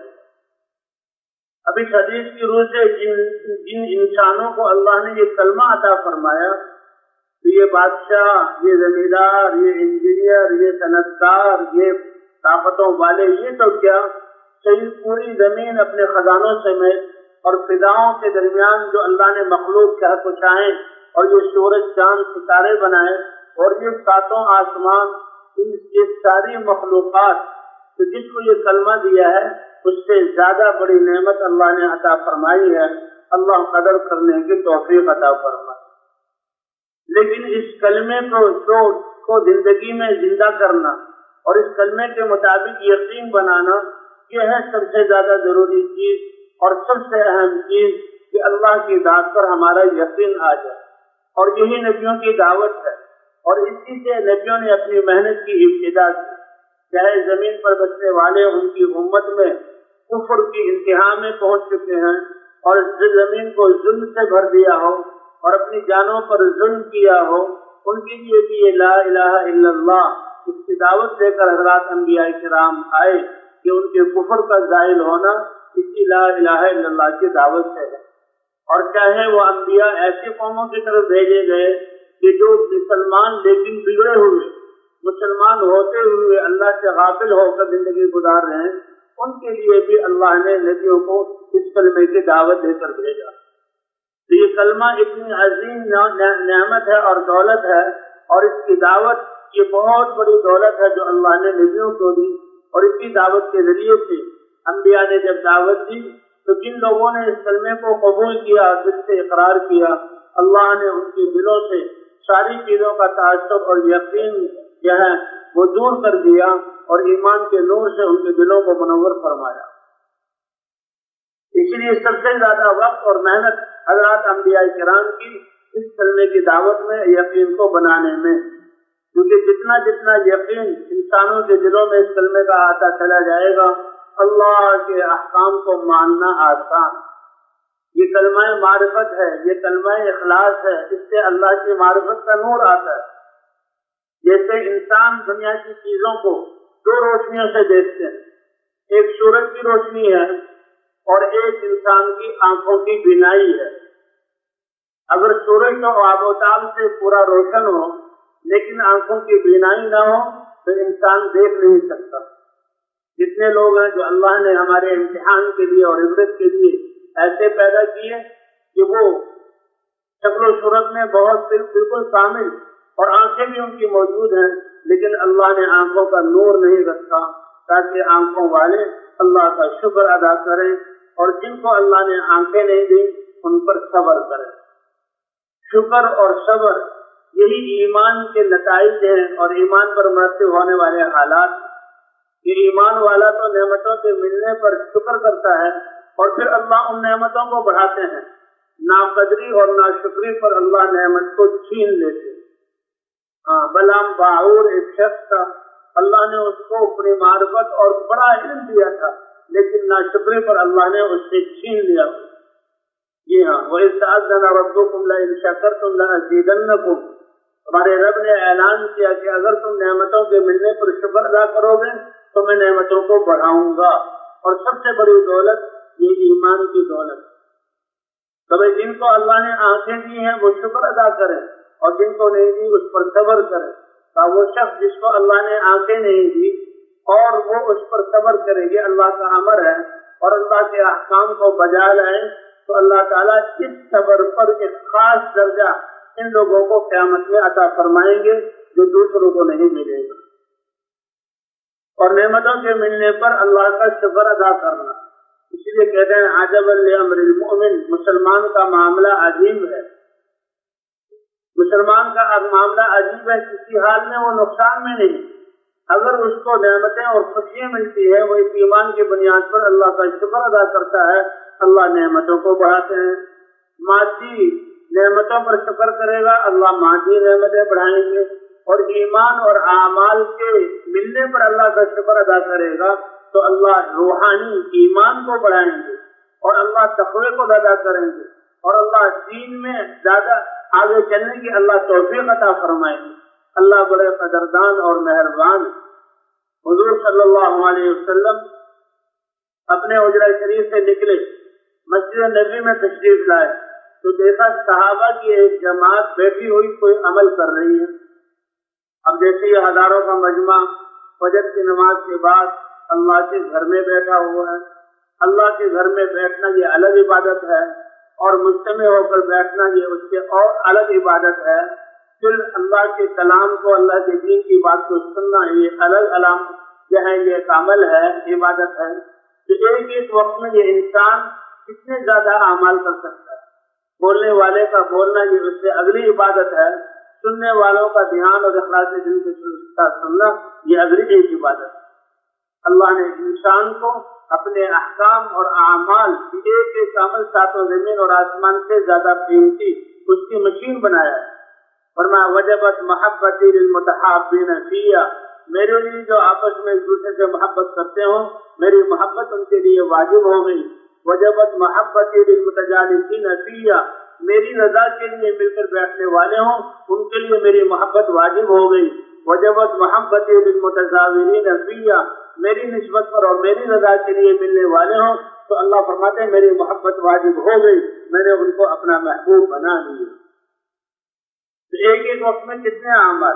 اب اس حدیث کی روح سے جن انسانوں کو اللہ نے یہ کلمہ عطا فرمایا, تو یہ بادشاہ, یہ زمیندار, یہ انجینئر, یہ صنعتکار, یہ طاقتوں والے, یہ تو کیا صحیح پوری زمین اپنے خزانوں سمیت اور فضاؤں کے درمیان جو اللہ نے مخلوق کہکشائیں اور یہ سورج چاند ستارے بنائے اور یہ ساتوں آسمان, یہ ساری مخلوقات, تو جس کو یہ کلمہ دیا ہے اس سے زیادہ بڑی نعمت اللہ نے عطا فرمائی ہے. اللہ قدر کرنے کی توفیق عطا فرمائے. لیکن اس کلمے کو زندگی میں زندہ کرنا اور اس کلمے کے مطابق یقین بنانا, یہ ہے سب سے زیادہ ضروری چیز اور سب سے اہم چیز کہ اللہ کی ذات پر ہمارا یقین آ جائے. اور یہی نبیوں کی دعوت ہے, اور اسی سے نبیوں نے اپنی محنت کی ابتدا کی. چاہے زمین پر بسنے والے ان کی امت میں کفر کی انتہا میں پہنچ چکے ہیں اور زمین کو ظلم سے بھر دیا ہو اور اپنی جانوں پر ظلم کیا ہو, ان کے لیے بھی یہ لا الہ الا اللہ اس کی دعوت دے کر حضرات انبیاء کرام آئے کہ ان کے کفر کا زائل ہونا اسی لا الہ الا اللہ کی دعوت سے ہے. اور چاہے وہ انبیاء ایسی قوموں کی طرف بھیجے گئے کہ جو مسلمان لیکن بگڑے ہوئے, مسلمان ہوتے ہوئے اللہ سے غافل ہو کر زندگی گزار رہے ہیں, ان کے لیے بھی اللہ نے نبیوں کو اس کلمے کی دعوت دے کر بھیجا. تو یہ کلمہ اتنی عظیم نعمت ہے اور دولت ہے, اور اس کی دعوت یہ بہت بڑی دولت ہے جو اللہ نے نبیوں کو دی. اور اس کی دعوت کے ذریعے سے انبیاء نے جب دعوت دی تو جن لوگوں نے اس کلمے کو قبول کیا, دل سے اقرار کیا, اللہ نے ان کے دلوں سے ساری چیزوں کا تعصب اور یقین جو ہے وہ دور کر دیا اور ایمان کے نور سے ان کے دلوں کو منور فرمایا. اس لیے سب سے زیادہ وقت اور محنت حضرات انبیاء کرام کی اس کلمے کی دعوت میں, یقین کو بنانے میں, کیونکہ جتنا جتنا یقین انسانوں کے دلوں میں اس کلمے کا آتا چلا جائے گا, اللہ کے احکام کو ماننا آسان. یہ کلمہ معرفت ہے, یہ کلمہ اخلاص ہے, اس سے اللہ کی معرفت کا نور آتا ہے. جیسے انسان دنیا کی چیزوں کو دو روشنیوں سے دیکھتے ہیں, ایک سورج کی روشنی ہے اور ایک انسان کی آنکھوں کی بینائی ہے. اگر سورج تو آب و تاب سے پورا روشن ہو لیکن آنکھوں کی بینائی نہ ہو تو انسان دیکھ نہیں سکتا. جتنے لوگ ہیں جو اللہ نے ہمارے امتحان کے لیے اور عبرت کے لیے ایسے پیدا کیے کہ وہ شکل و صورت میں بہت بالکل کامل اور آنکھیں بھی ان کی موجود ہیں, لیکن اللہ نے آنکھوں کا نور نہیں رکھا تاکہ آنکھوں والے اللہ کا شکر ادا کریں, اور جن کو اللہ نے آنکھیں نہیں دی ان پر صبر کریں. شکر اور صبر یہی ایمان کے نتائج ہیں اور ایمان پر مرتب ہونے والے حالات. یہ ایمان والا تو نعمتوں کے ملنے پر شکر کرتا ہے اور پھر اللہ ان نعمتوں کو بڑھاتے ہیں. ناقدری اور ناشکری پر اللہ نعمت کو چھین لیتے. بلام باعور ایک شخص تھا, اللہ نے اس کو اپنی معرفت اور بڑا علم دیا تھا, لیکن ناشکری پر اللہ نے اس سے چھین لیا. جی ہاں, وَإِذْ تَأَذَّنَ رَبُّكُمْ لَئِنْ شَكَرْتُمْ لَأَزِيدَنَّكُمْ. ہمارے رب نے اعلان کیا کہ اگر تم نعمتوں کے ملنے پر شکر ادا کرو گے تو میں نعمتوں کو بڑھاؤں گا. اور سب سے بڑی دولت یہ ایمان کی دولت. تبھی جن کو اللہ نے آنکھیں دی ہیں وہ شکر ادا کریں, اور جن کو نہیں دی اس پر صبر کریں, کا وہ شخص جس کو اللہ نے آنکھیں نہیں دی اور وہ اس پر صبر کرے گی، اللہ کا امر ہے، اور اللہ کے احکام کو بجا لائیں تو اللہ تعالیٰ اس صبر پر ایک خاص درجہ ان لوگوں کو قیامت میں عطا فرمائیں گے جو دوسروں کو نہیں ملے گا۔ اور نعمتوں کے ملنے پر اللہ کا شکر ادا کرنا، اس لیے کہتے ہیں عجب لامر المؤمن، مسلمان کا معاملہ عجیب ہے، مسلمان کا معاملہ عجیب ہے، کسی حال میں وہ نقصان میں نہیں، اگر اس کو نعمتیں اور خوشیاں ملتی ہے وہ اس ایمان کی بنیاد پر اللہ کا شکر ادا کرتا ہے، اللہ نعمتوں کو بڑھاتے ہیں۔ مادی نعمتوں پر شکر کرے گا، اللہ مادی نعمتیں بڑھائیں گے، اور ایمان اور اعمال کے ملنے پر اللہ کا شکر ادا کرے گا تو اللہ روحانی ایمان کو بڑھائیں گے، اور اللہ تقوی کو زیادہ کریں گے، اور اللہ دین میں زیادہ آگے چلنے کی اللہ توفیق عطا فرمائیں گے۔ اللہ بڑے قدردان اور مہربان۔ حضور صلی اللہ علیہ وسلم اپنے حجرہ شریف سے نکلے، مسجد نبی میں تشریف لائے تو دیکھا صحابہ کی ایک جماعت بیٹھی ہوئی کوئی عمل کر رہی ہے۔ اب جیسے یہ ہزاروں کا مجمع فجر کی نماز کے بعد اللہ کے گھر میں بیٹھا ہوا ہے، اللہ کے گھر میں بیٹھنا یہ الگ عبادت ہے، اور مجتمع ہو کر بیٹھنا یہ اس سے اور الگ عبادت ہے۔ پھر اللہ کے کلام کو، اللہ کے دین کی بات کو سننا یہ الگ علام جو ہے، یہ ایک عمل ہے، عبادت ہے۔ تو ایک وقت میں یہ انسان کتنے زیادہ اعمال کر سکتا ہے۔ بولنے والے کا بولنا یہ اس سے اگلی عبادت ہے، سننے والوں کا دھیان اور اخلاص دل کے ساتھ سننا یہ اگلی ایک عبادت ہے۔ اللہ نے انسان کو اپنے احکام اور اعمال کی ایک عمل ساتوں زمین اور آسمان سے زیادہ قیمتی اس کی مشین بنایا ہے۔ فرمایا وجبت محبتی للمتحابین فیہ، میرے لیے جو آپس میں ایک دوسرے سے محبت کرتے ہوں میری محبت ان کے لیے واجب ہو گئی۔ وجبت محبتی للمتجالسین فیہ، میری رضا کے لیے مل کر بیٹھنے والے ہوں ان کے لیے میری محبت واجب ہو گئی۔ وجبت محبتی للمتزاورین فیہ، میری نسبت پر اور میری رضا کے لیے ملنے والے ہوں تو اللہ فرماتے ہیں میری محبت واجب ہو گئی، میں نے ان کو اپنا محبوب بنا لیا۔ تو ایک وقت میں کتنے اعمال۔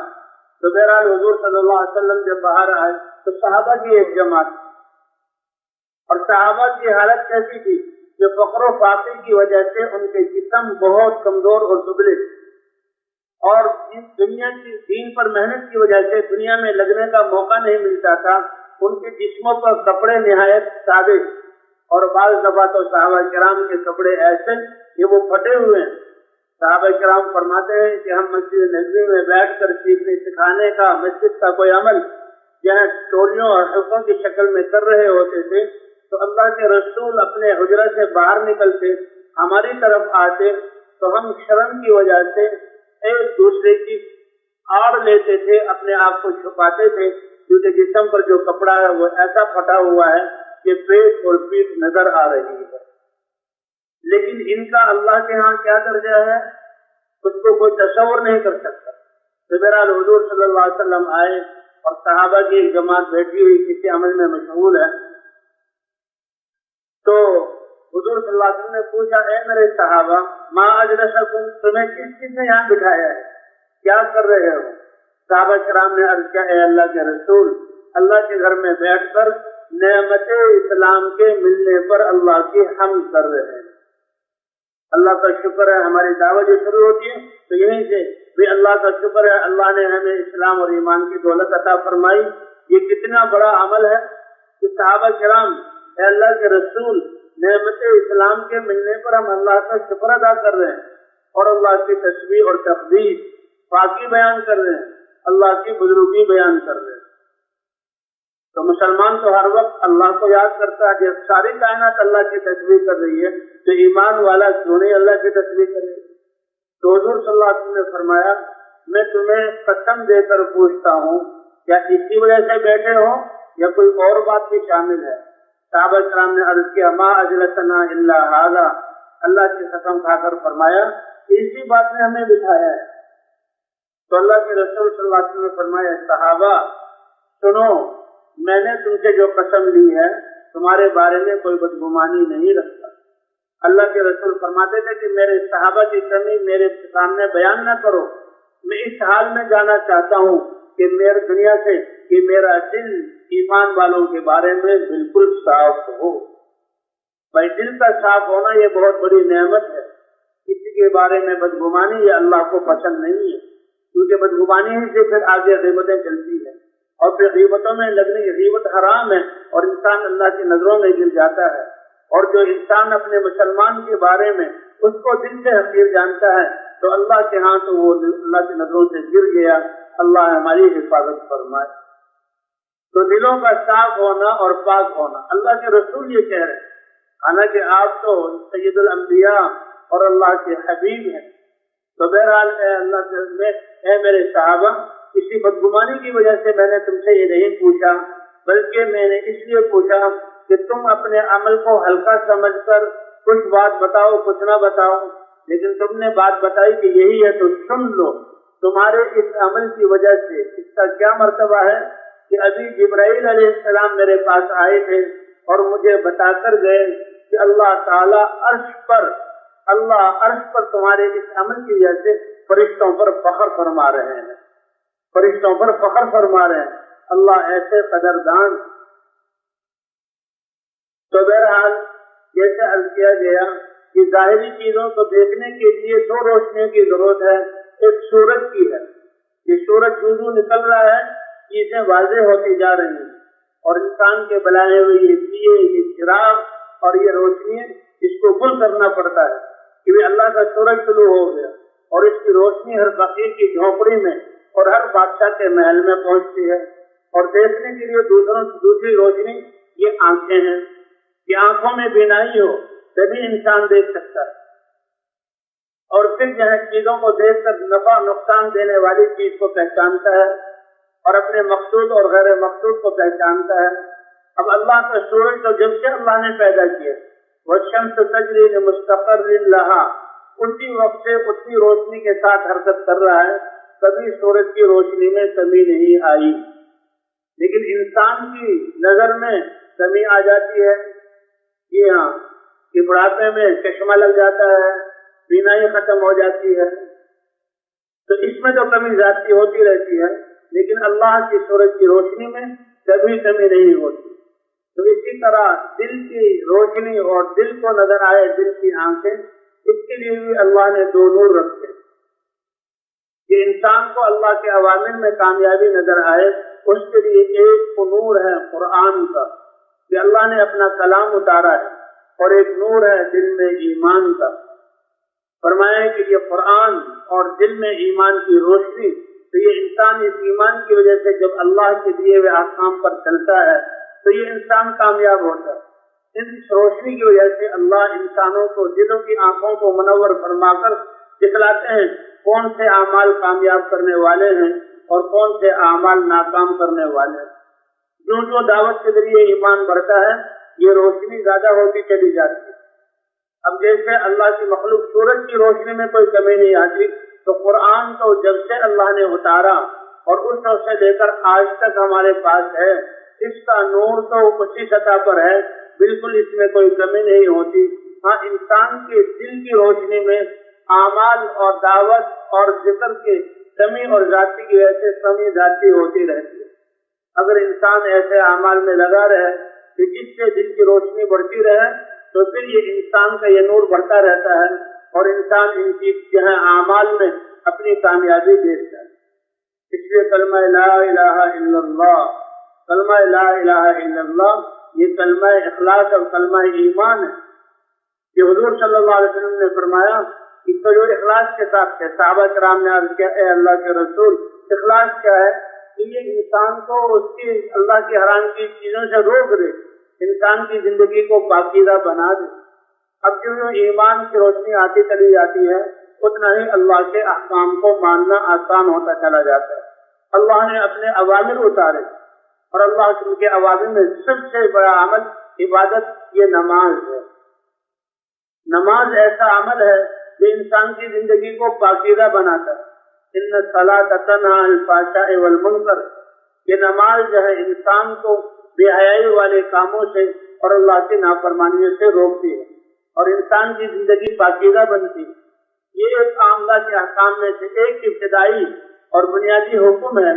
تو بہرحال حضور صلی اللہ علیہ وسلم جب باہر آئے تو صحابہ کی ایک جماعت، اور صحابہ کی حالت کیسی تھی کہ فقر و فاقے کی وجہ سے ان کے جسم بہت کمزور اور دبلے، اور دنیا کی دین پر محنت کی وجہ سے دنیا میں لگنے کا موقع نہیں ملتا تھا، ان کے جسموں پر کپڑے نہایت سادے، اور بعض دفعہ تو صحابہ کرام کے کپڑے ایسے کہ وہ پھٹے ہوئے ہیں۔ صحابہ کرام فرماتے ہیں کہ ہم مسجد نبوی میں بیٹھ کر سیکھنے سکھانے کا مسجد کا کوئی عمل جہاں ٹولیوں اور حلقوں کی شکل میں کر رہے ہوتے تھے تو اللہ کے رسول اپنے حجرہ سے باہر نکلتے، ہماری طرف آتے تو ہم شرم کی وجہ سے ایک دوسرے کی آڑ لیتے تھے، اپنے آپ کو چھپاتے تھے، کیونکہ جسم پر جو کپڑا ہے وہ ایسا پھٹا ہوا ہے کہ پیٹ اور پیٹھ نظر آ رہی ہے۔ لیکن ان کا اللہ کے ہاں کیا درجہ ہے اس کو کوئی تصور نہیں کر سکتا۔ تو بہرحال حضور صلی اللہ علیہ وسلم آئے اور صحابہ کی ایک جماعت بیٹھی ہوئی کسی عمل میں مشغول ہے، تو حضور صلی اللہ علیہ وسلم نے پوچھا اے میرے صحابہ ما اجلسکم، تمہیں کس نے یہاں بٹھایا ہے، کیا کر رہے ہو؟ صحابہ کرام نے عرض کیا اے اللہ کے رسول، اللہ کے گھر میں بیٹھ کر نعمت اسلام کے ملنے پر اللہ کی حمد کر رہے ہیں۔ اللہ کا شکر ہے، ہماری دعوت جو شروع ہوتی ہے تو یہیں سے بھی اللہ کا شکر ہے، اللہ نے ہمیں اسلام اور ایمان کی دولت عطا فرمائی۔ یہ کتنا بڑا عمل ہے کہ صحابہ کرام اے اللہ کے رسول نعمت اسلام کے ملنے پر ہم اللہ کا شکر ادا کر رہے ہیں اور اللہ کی تسبیح اور تقدیس پاکی بیان کر رہے ہیں، اللہ کی بزرگی بیان کر رہے ہیں۔ تو مسلمان تو ہر وقت اللہ کو یاد کرتا ہے، جب ساری کائنات اللہ کی تسبیح کر رہی ہے تو ایمان والا کیوں نہیں اللہ کی تسبیح کرے؟ تو حضور صلی اللہ علیہ وسلم نے فرمایا میں تمہیں قسم دے کر پوچھتا ہوں کیا اسی وجہ سے بیٹھے ہو یا کوئی اور بات بھی شامل ہے؟ صحابہ کرام نے عرض کیا ما اجلسنا الا ھذا، اللہ کی قسم کھا کر فرمایا اسی بات نے ہمیں بٹھایا ہے۔ تو اللہ کے رسول صلی اللہ علیہ وسلم نے فرمایا صحابہ سنو، میں نے تم سے جو قسم لی ہے تمہارے بارے میں کوئی بدگمانی نہیں رکھتا۔ اللہ کے رسول فرماتے تھے کہ میرے صحابہ کی کمی میرے سامنے بیان نہ کرو، میں اس حال میں جانا چاہتا ہوں کہ میرے دنیا سے کہ میرا دل ایمان والوں کے بارے میں بالکل صاف ہو. بھائی دل کا صاف ہونا یہ بہت بڑی نعمت ہے. کسی کے بارے میں بدگمانی یہ اللہ کو پسند نہیں ہے، کیونکہ بدگمانی ہی سے پھر آگے غیبتیں چلتی ہیں، اور پھر غیبتوں میں لگنے کی غیبت حرام ہے اور انسان اللہ کی نظروں میں گر جاتا ہے. اور جو انسان اپنے مسلمان کے بارے میں اس کو دل سے حقیر جانتا ہے تو اللہ کے ہاں تو وہ اللہ کی نظروں سے گر گیا. اللہ ہماری حفاظت فرمائے. تو دلوں کا صاف ہونا اور پاک ہونا، اللہ کے رسول یہ کہہ رہے ہیں، حالانکہ آپ تو سید الانبیاء اور اللہ کے حبیب ہیں. تو بہرحال اے میرے صحابہ، کسی بدگمانی کی وجہ سے میں نے تم سے یہ نہیں پوچھا، بلکہ میں نے اس لیے پوچھا کہ تم اپنے عمل کو ہلکا سمجھ کر کچھ بات بتاؤ، کچھ نہ بتاؤ، لیکن تم نے بات بتائی کہ یہی ہے تو سن لو. تمہارے اس عمل کی وجہ سے اس کا کیا مرتبہ ہے کہ ابھی جبرائیل علیہ السلام میرے پاس آئے تھے اور مجھے بتا کر گئے کہ اللہ تعالیٰ عرش پر تمہارے اس عمل کی وجہ سے فرشتوں پر فخر فرما رہے ہیں، فرشتوں پر فخر فرما رہے ہیں. اللہ ایسے قدردان. تو بہرحال جیسے عرض کیا گیا کہ ظاہری چیزوں کو دیکھنے کے لیے دو روشنیوں کی ضرورت ہے. ایک سورج کی ہے، یہ سورج جو نکل رہا ہے چیزیں واضح ہوتی جا رہی ہیں، اور انسان کے بلائے ہوئے یہ دیے، یہ چراغ اور یہ روشنی اس کو گل کرنا پڑتا ہے کہ اللہ کا سورج طلوع ہو گیا، اور اس کی روشنی ہر فقیر کی جھونپڑی میں اور ہر بادشاہ کے محل میں پہنچتی ہے. اور دیکھنے کے لیے دوسری روشنی یہ آنکھیں ہیں کہ آنکھوں میں بینائی ہو تبھی انسان دیکھ سکتا ہے. اور پھر جو ہے چیزوں کو دیکھ کر نفع نقصان دینے والی چیز کو پہچانتا ہے اور اپنے مقصود اور غیر مقصود کو پہچانتا ہے. اب اللہ کا سورج تو جب سے اللہ نے پیدا کیا، والشمس تجری لمستقر لها، اسی وقت سے اسی روشنی کے ساتھ حرکت کر رہا ہے، کبھی سورج کی روشنی میں کمی نہیں آئی. لیکن انسان کی نظر میں کمی آ جاتی ہے. جی ہاں، کہ بڑھاپے میں چشمہ لگ جاتا ہے، بینائی ختم ہو جاتی ہے، تو اس میں تو کمی ذاتی ہوتی رہتی ہے، لیکن اللہ کی سورج کی روشنی میں کبھی کمی نہیں ہوتی. تو اسی طرح دل کی روشنی اور دل کو نظر آئے دل کی آنکھیں، اس کے لیے بھی اللہ نے دو نور رکھے کہ انسان کو اللہ کے عوامل میں کامیابی نظر آئے. اس کے لیے ایک نور ہے قرآن کا کہ اللہ نے اپنا کلام اتارا ہے، اور ایک نور ہے دل میں ایمان کا. فرمایا کہ یہ قرآن اور دل میں ایمان کی روشنی، تو یہ انسان اس ایمان کی وجہ سے جب اللہ کے دیے ہوئے احکام پر چلتا ہے تو یہ انسان کامیاب ہوتا ہے. اس روشنی کی وجہ سے اللہ انسانوں کو دلوں کی آنکھوں کو منور فرما کر دکھلاتے ہیں کون سے اعمال کامیاب کرنے والے ہیں اور کون سے اعمال ناکام کرنے والے ہیں. جو دعوت کے ذریعے ایمان بڑھتا ہے یہ روشنی زیادہ ہوتی چلی جاتی ہے. اب جیسے اللہ کی مخلوق سورج کی روشنی میں کوئی کمی نہیں آتی، تو قرآن کو جب سے اللہ نے اتارا اور اس وقت سے لے کر آج تک ہمارے پاس ہے، اس کا نور تو اسی سطح پر ہے، بالکل اس میں کوئی کمی نہیں ہوتی. ہاں، انسان کے دل کی روشنی میں اعمال اور دعوت اور ذکر کے کمی اور ذاتی کی وجہ سے کمی ذاتی ہوتی رہتی ہے. اگر انسان ایسے اعمال میں لگا رہے کہ جس سے دل کی روشنی بڑھتی رہے تو پھر یہ انسان کا یہ نور بڑھتا رہتا ہے اور انسان ان کی اعمال میں اپنی کامیابی دیکھتا ہے. اس لیے کلمہ لا الہ الا اللہ، کلمہ لا الہ الا اللہ یہ کلمہ اخلاص اور کلمہ ایمان ہے. کہ حضور صلی اللہ علیہ وسلم نے فرمایا کہ جو اخلاص کے ساتھ ہے، صحابہ کرام نے عرض کیا اے اللہ کے رسول اخلاص کیا ہے؟ کہ یہ انسان کو اس کی اللہ کی حرام کی چیزوں سے روک دے، انسان کی زندگی کو پاکیزہ بنا دے. اب جو ایمان کی روشنی آتی چلی جاتی ہے اتنا ہی اللہ کے احکام کو ماننا آسان ہوتا چلا جاتا ہے. اللہ نے اپنے اوامر اتارے اور اللہ کے اوامر میں سب سے بڑا عمل عبادت یہ نماز ہے. نماز ایسا عمل ہے جو انسان کی زندگی کو پاکیزہ بناتا ہے. ان الصلاۃ تنہی عن الفحشاء والمنکر، یہ نماز جو ہے انسان کو بے حیائی والے کاموں سے اور اللہ کی نافرمانیوں سے روکتی ہے اور انسان کی زندگی پاکیزہ بنتی ہے. یہ ایک عاملہ کے احکام میں سے ایک ابتدائی اور بنیادی حکم ہے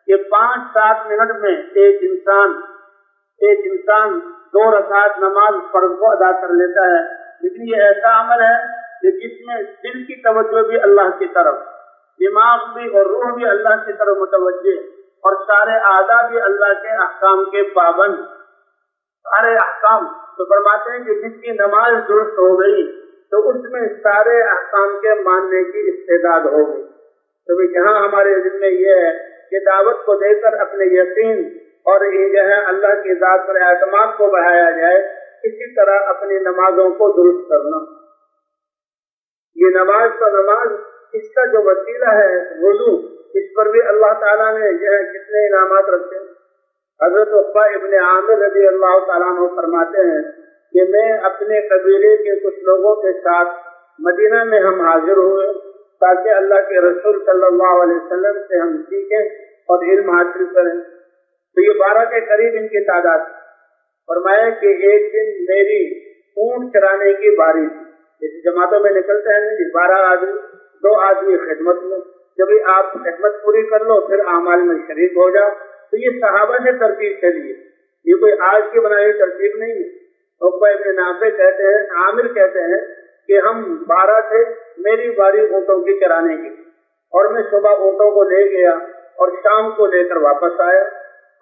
کہ 5-7 منٹ میں ایک انسان 2 رکعت نماز فرض کو ادا کر لیتا ہے، لیکن یہ ایسا عمل ہے کہ جس میں دل کی توجہ بھی اللہ کی طرف، دماغ بھی اور روح بھی اللہ کی طرف متوجہ، اور سارے اعضاء بھی اللہ کے احکام کے پابند، سارے احکام۔ تو فرماتے ہیں کہ جس کی نماز درست ہو گئی تو اس میں سارے احکام کے ماننے کی استعداد ہو گئی۔ تو یہاں ہمارے ذمہ میں یہ ہے کہ دعوت کو دے کر اپنے یقین اور جو ہے اللہ کی ذات پر اعتماد کو بڑھایا جائے، اسی طرح اپنی نمازوں کو درست کرنا۔ یہ نماز اس کا جو وسیلہ ہے وضو، اس پر بھی اللہ تعالیٰ نے جو ہے کتنے انعامات رکھے۔ حضرت عقبہ ابن عامر رضی اللہ تعالیٰ عنہ فرماتے ہیں کہ میں اپنے قبیلے کے کچھ لوگوں کے ساتھ مدینہ میں ہم حاضر ہوئے تاکہ اللہ کے رسول صلی اللہ علیہ وسلم سے ہم سیکھیں اور علم حاصل کریں۔ تو یہ 12 کے قریب ان کی تعداد۔ فرمایا کہ ایک دن میری اونٹ چرانے کی باری تھی، جیسے جماعتوں میں نکلتے ہیں 12 آدمی، 2 آدمی خدمت میں، جب آپ خدمت پوری کر لو پھر اعمال میں شریک ہو جاؤ۔ تو یہ صحابہ سے ترتیب چلی ہے، یہ کوئی آج کی بنائی ہوئی ترتیب نہیں ہے۔ عقبہ ابن نافع کہتے ہیں، عامر کہتے ہیں کہ ہم 12 تھے، میری باری اونٹوں کی چرانے کی، اور میں صبح اونٹوں کو لے گیا اور شام کو لے کر واپس آیا۔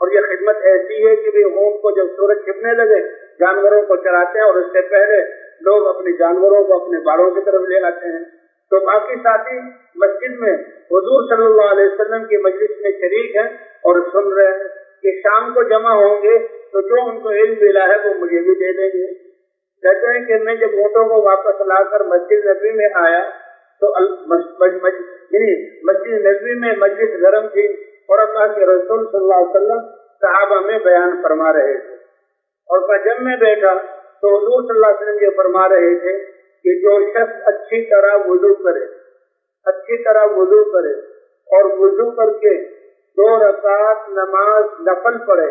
اور یہ خدمت ایسی ہے کہ اونٹ کو جب سورج چھپنے لگے جانوروں کو چراتے ہیں، اور اس سے پہلے لوگ اپنے جانوروں کو اپنے باڑوں کی طرف لے آتے ہیں۔ تو باقی ساتھی مسجد میں حضور صلی اللہ علیہ وسلم کی مجلس میں شریک ہیں اور سن رہے ہیں کہ شام کو جمع ہوں گے تو جو ان کو علم ملا ہے وہ مجھے بھی دے دیں گے۔ کہتے ہیں کہ میں جب اونٹوں کو واپس لا کر مسجد نبوی میں آیا تو مسجد نبوی میں مجلس گرم تھی اور اللہ کے رسول صلی اللہ علیہ وسلم صحابہ میں بیان فرما رہے تھے، اور جب میں بیٹھا تو حضور صلی اللہ علیہ وسلم یہ فرما رہے تھے کہ جو شخص اچھی طرح وضو کرے اور وضو کر کے 2 رکعت نماز نفل پڑھے،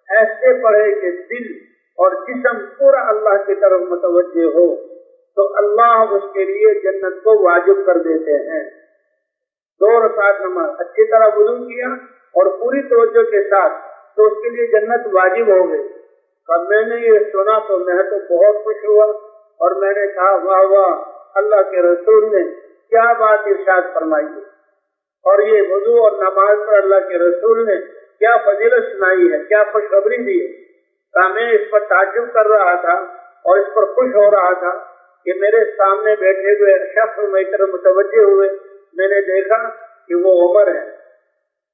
ایسے پڑھے کہ دل اور جسم پورا اللہ کی طرف متوجہ ہو، تو اللہ اس کے لیے جنت کو واجب کر دیتے ہیں۔ 2 رکعت نماز اچھی طرح وضو کیا اور پوری توجہ کے ساتھ، تو اس کے لیے جنت واجب ہو گئی۔ اور میں نے یہ سنا تو میں تو بہت خوش ہوا، اور میں نے کہا واہ واہ، اللہ کے رسول نے کیا بات ارشاد فرمائی ہے، اور یہ وضو اور نماز پر اللہ کے رسول نے کیا فضیلت سنائی ہے، کیا خوشخبری دی ہے۔ میں اس پر تعجب کر رہا تھا اور اس پر خوش ہو رہا تھا کہ میرے سامنے بیٹھے ہوئے شخص میری طرف متوجہ ہوئے، میں نے دیکھا کہ وہ عمر ہے۔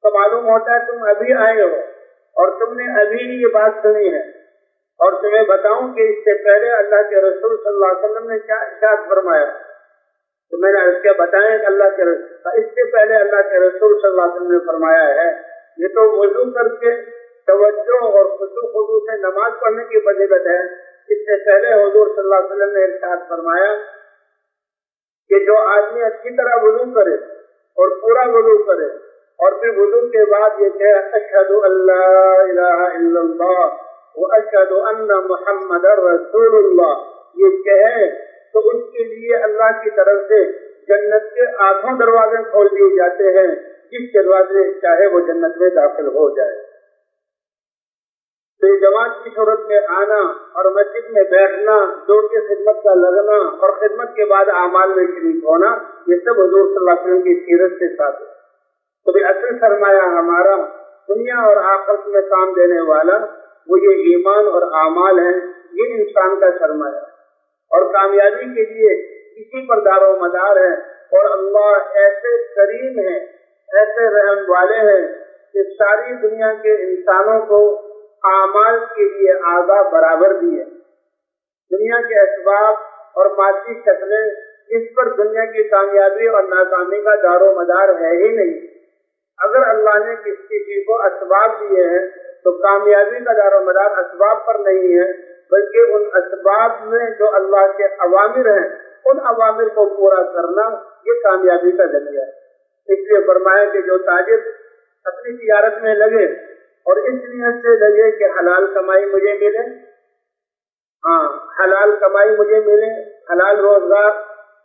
تو معلوم ہوتا ہے تم ابھی آئے ہو اور تم نے ابھی یہ بات سنی ہے، اور تمہیں بتاؤں کہ اس سے پہلے اللہ کے رسول صلی اللہ علیہ وسلم نے کیا ارشاد فرمایا۔ تو میں نے اس کے بتایا کہ اللہ کے رسول، اس سے پہلے اللہ کے رسول صلی اللہ علیہ وسلم نے فرمایا ہے، یہ تو وضو کر کے توجہ اور خضوع سے نماز پڑھنے کی فضیلت ہے۔ اس سے پہلے حضور صلی اللہ علیہ وسلم نے ارشاد فرمایا کہ جو آدمی اچھی طرح وضو کرے اور پورا وضو کرے، اور پھر وضو کے بعد یہ کہے اشہد ان لا الہ الا اللہ واشہد ان محمد رسول اللہ، یہ کہے تو اس کے لیے اللہ کی طرف سے جنت کے 8 دروازے کھول دیے جاتے ہیں، جس دروازے چاہے وہ جنت میں داخل ہو جائے۔ تو جماعت کی صورت میں آنا اور مسجد میں بیٹھنا، دور کی خدمت کا لگنا اور خدمت کے بعد اعمال میں شریک ہونا، یہ سب حضور صلی اللہ علیہ وسلم کی سیرت کے ساتھ ہے۔ تو اصل سرمایہ ہمارا دنیا اور آخرت میں کام دینے والا وہ یہ ایمان اور اعمال ہیں، یہ انسان کا سرمایہ ہے، اور کامیابی کے لیے اسی پر دار و مدار ہے۔ اور اللہ ایسے کریم ہیں، ایسے رحم والے ہیں کہ ساری دنیا کے انسانوں کو اعمال کے لیے اعضاء برابر دیے۔ دنیا کے اسباب اور مادی شکلیں، اس پر دنیا کی کامیابی اور ناکامی کا دار و مدار ہے ہی نہیں۔ اگر اللہ نے کسی کو اسباب دیے ہیں تو کامیابی کا دار و مدار اسباب پر نہیں ہے، بلکہ ان اسباب میں جو اللہ کے اوامر ہیں ان اوامر کو پورا کرنا یہ کامیابی کا ذریعہ ہے۔ اس لیے فرمایا کہ جو تاجر اپنی تجارت میں لگے اور اس نیت سے لگے کہ حلال کمائی مجھے ملے، حلال کمائی مجھے ملے، حلال روزگار،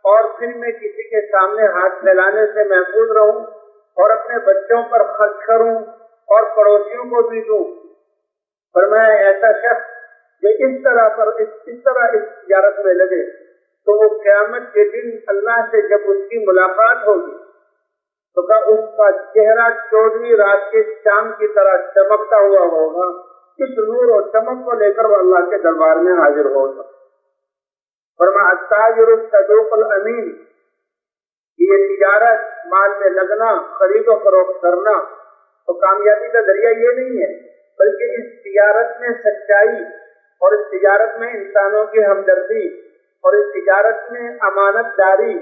اور پھر میں کسی کے سامنے ہاتھ پھیلانے سے محفوظ رہوں اور اپنے بچوں پر خرچ کروں پڑوسیوں کو بھی دوں۔ فرمایا ایسا شخص جو اس طرح اس تجارت میں لگے تو وہ قیامت کے دن اللہ سے جب اس کی ملاقات ہوگی تو اس کا چہرہ 14ویں رات کے چاند کی طرح چمکتا ہوا ہوگا۔ اس نور اور چمک کو لے کر وہ اللہ کے دربار میں حاضر ہوگا۔ فرمایا التاجر الصدوق الامین، یہ تجارت مال میں لگنا، خرید و فروخت کرنا تو کامیابی کا ذریعہ یہ نہیں ہے، بلکہ اس تجارت میں سچائی اور اس تجارت میں انسانوں کی ہمدردی اور اس تجارت میں امانت داری،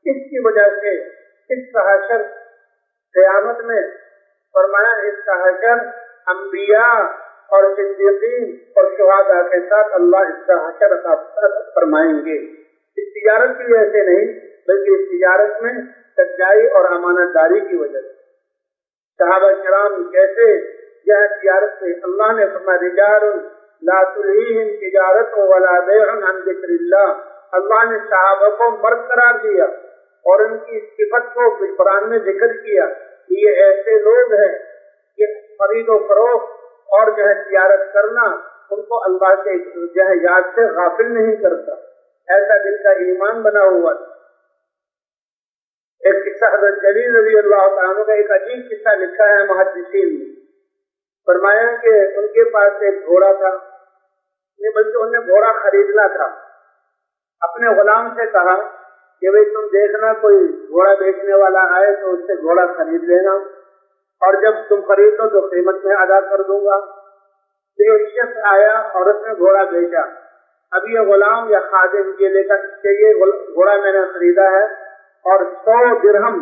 اس کی وجہ سے اس کا حشر قیامت میں فرمایا اس کا حشر انبیاء اور صدیقین اور شہداء کے ساتھ اللہ اس کا حشر عطا فرمائیں گے۔ اس تجارت کی وجہ سے نہیں بلکہ اس تجارت میں سچائی اور امانت داری کی وجہ سے۔ صحابہ کرام کیسے یہ تجارت سے اللہ نے فرمایا رجال لا تلہیہم تجارت ولا بیع عن ذکر اللہ، اللہ نے صحابہ کو مرد قرار دیا اور ان کی صفت کو قرآن میں ذکر کیا کہ یہ ایسے لوگ ہیں کہ خرید و فروخت اور جو ہے تجارت کرنا ان کو اللہ کے جو ہے یاد سے غافل نہیں کرتا، ایسا دل کا ایمان بنا ہوا۔ ایک قصہ حضرت جلیل رضی اللہ تعالیٰ کا ایک عجیب قصہ لکھا ہے محدثین نے، فرمایا کہ ان کے پاس ایک گھوڑا تھا، نہیں بلکہ انہیں گھوڑا خریدنا تھا۔ اپنے غلام سے کہا کہ بھئی تم دیکھنا کوئی گھوڑا بیچنے والا آئے تو اس سے گھوڑا خرید لینا، اور جب تم خریدو تو قیمت میں ادا کر دوں گا۔ تو ایک شخص آیا اور اس نے گھوڑا بیچا۔ اب یہ غلام یا خادم یہ لے کر کہ یہ گھوڑا میں نے خریدا ہے اور 100 درہم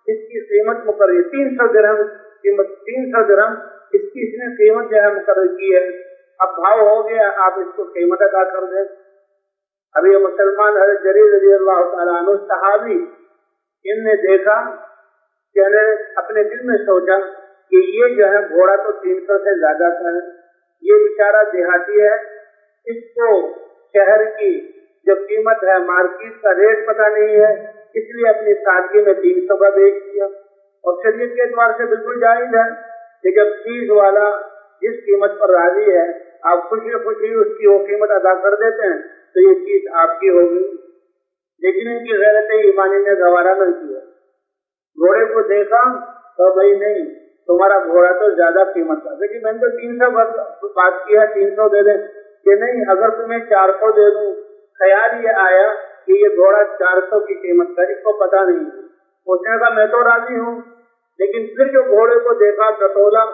اس کی قیمت مقرر، 300 درہم قیمت، 300 درہم اس کی اس نے قیمت جو ہے مقرر کی ہے، اب بھاؤ ہو گیا، آپ اس کو قیمت ادا کر دیں۔ اب یہ مسلمان حضرت جریر رضی اللہ تعالیٰ عنہ صحابی ان نے دیکھا کہ اپنے دل میں سوچا کہ یہ جو ہے گھوڑا تو 300 سے زیادہ کا ہے، یہ بیچارہ دیہاتی ہے، اس کو شہر کی جو قیمت ہے مارکیٹ کا ریٹ پتہ نہیں ہے، اس لیے اپنی سادگی میں 300 کا بیچ دیا۔ اور شریعت کے اعتبار سے بالکل جائز ہے کہ جب چیز والا جس قیمت پر راضی ہے آپ خوشی خوشی اس کی وہ قیمت ادا کر دیتے ہیں تو یہ چیز آپ کی ہوگی، لیکن ان کی غیرت ایمانی نے گوارا نہیں کیا۔ گھوڑے کو دیکھا تو بھائی نہیں تمہارا گھوڑا تو زیادہ قیمت کا، لیکن میں نے تو 300 بات کیا، 300 دے دیں کہ نہیں اگر تمہیں 400 دے دوں۔ خیال یہ آیا کہ یہ گھوڑا 400 کی قیمت کا، اس کو پتا نہیں، پوچھنے کا میں تو راضی ہوں، لیکن پھر جو گھوڑے کو دیکھا ٹٹولا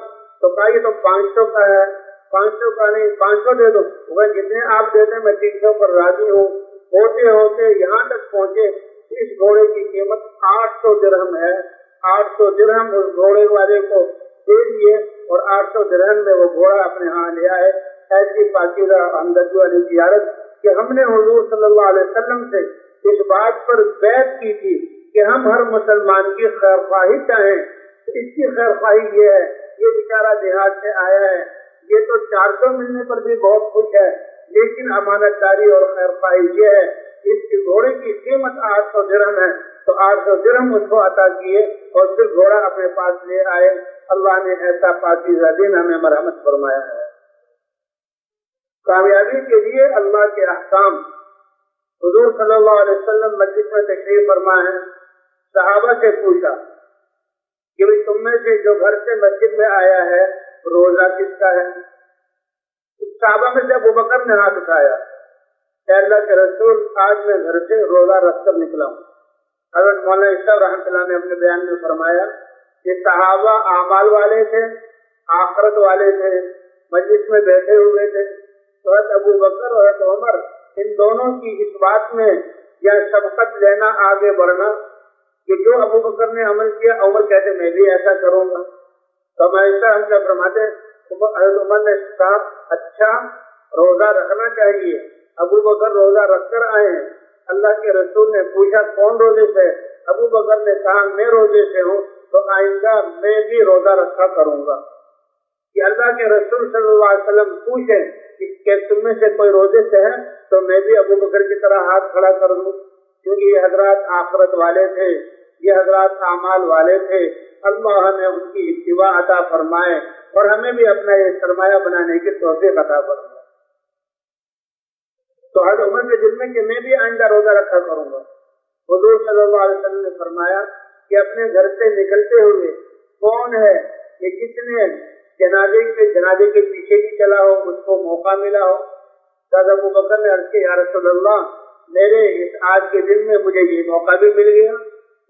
تو کہا یہ تو 500 کا ہے، 500 کا نہیں 500 دے دو، وہ جتنے آپ دے دیں میں 300 پر راضی ہوں۔ ہوتے ہوتے یہاں تک پہنچے اس گھوڑے کی قیمت 800 درہم ہے، 800 درہم اس گھوڑے والے کو دے دیے اور 800 درہم میں وہ گھوڑا اپنے ہاں لے آئے۔ ایسی پاکیزہ ہمدردی والی تجارت کہ ہم نے حضور صلی اللہ علیہ وسلم سے اس بات پر بیعت کی تھی کہ ہم ہر مسلمان کی خیر خواہی چاہیں، اس کی خیر خواہی یہ ہے، یہ بیچارہ دیہات سے آیا ہے، یہ تو 400 ملنے پر بھی بہت خوش ہے، لیکن امانت داری اور خیر خواہی یہ ہے اس کی گھوڑے کی قیمت 800 درہم ہے، تو 800 درہم اس کو عطا کیے اور پھر گھوڑا اپنے پاس لے آئے۔ اللہ نے ایسا پاکیزہ دن ہمیں مرحمت فرمایا ہے۔ کامیابی کے لیے اللہ کے احکام۔ حضور صلی اللہ علیہ وسلم مسجد میں تشریف فرما ہے، صحابہ سے پوچھا کہ تم میں سے جو گھر سے مسجد میں آیا ہے روزہ کس کا ہے؟ صحابہ میں سے ابو بکر نے ہاتھ اٹھایا، اے اللہ کے رسول آج میں گھر سے روزہ رکھ کر نکلا ہوں۔ حضرت مولانا اشرف رحمۃ اللہ نے اپنے بیان میں فرمایا کہ صحابہ اعمال والے تھے، آخرت والے تھے، مجلس میں بیٹھے ہوئے تھے، تو حضرت ابو بکر اور حضرت عمر ان دونوں کی اس بات میں یا شفقت لینا، آگے بڑھنا کہ جو ابو بکر نے عمل کیا عمر کہتے میں بھی ایسا کروں گا۔ تو میں ایسا ہم کیا فرماتے حضرت عمر نے کہا اچھا روزہ رکھنا چاہیے، ابو بکر روزہ رکھ کر آئے ہیں۔ اللہ کے رسول نے پوچھا کون روزے سے؟ ابو بکر نے کہا میں روزے سے ہوں، تو آئندہ میں بھی روزہ رکھا کروں گا۔ کہ اللہ کے رسول صلی اللہ علیہ وسلم پوچھیں کہ تم میں سے کوئی روزے سے ہے تو میں بھی ابو بکر کی طرح ہاتھ کھڑا کر دوں، کیونکہ یہ حضرات آخرت والے تھے، یہ حضرات اعمال والے تھے، اللہ ہمیں ان کی اتباع عطا فرمائے اور ہمیں بھی اپنا یہ سرمایہ بنانے کی توفیق عطا فرمائے۔ تو حضرت عمر کے دل میں کہ میں بھی آئندہ روزہ رکھا کروں گا۔ حضور صلی اللہ علیہ وسلم نے فرمایا کہ اپنے گھر سے نکلتے ہوئے کون ہے کہ جس نے جنازے کے پیچھے بھی چلا ہو، اس کو موقع ملا ہو؟ حضرت ابو بکر نے عرض کیا، یا رسول اللہ، میرے اس آج کے دن میں مجھے یہ موقع بھی مل گیا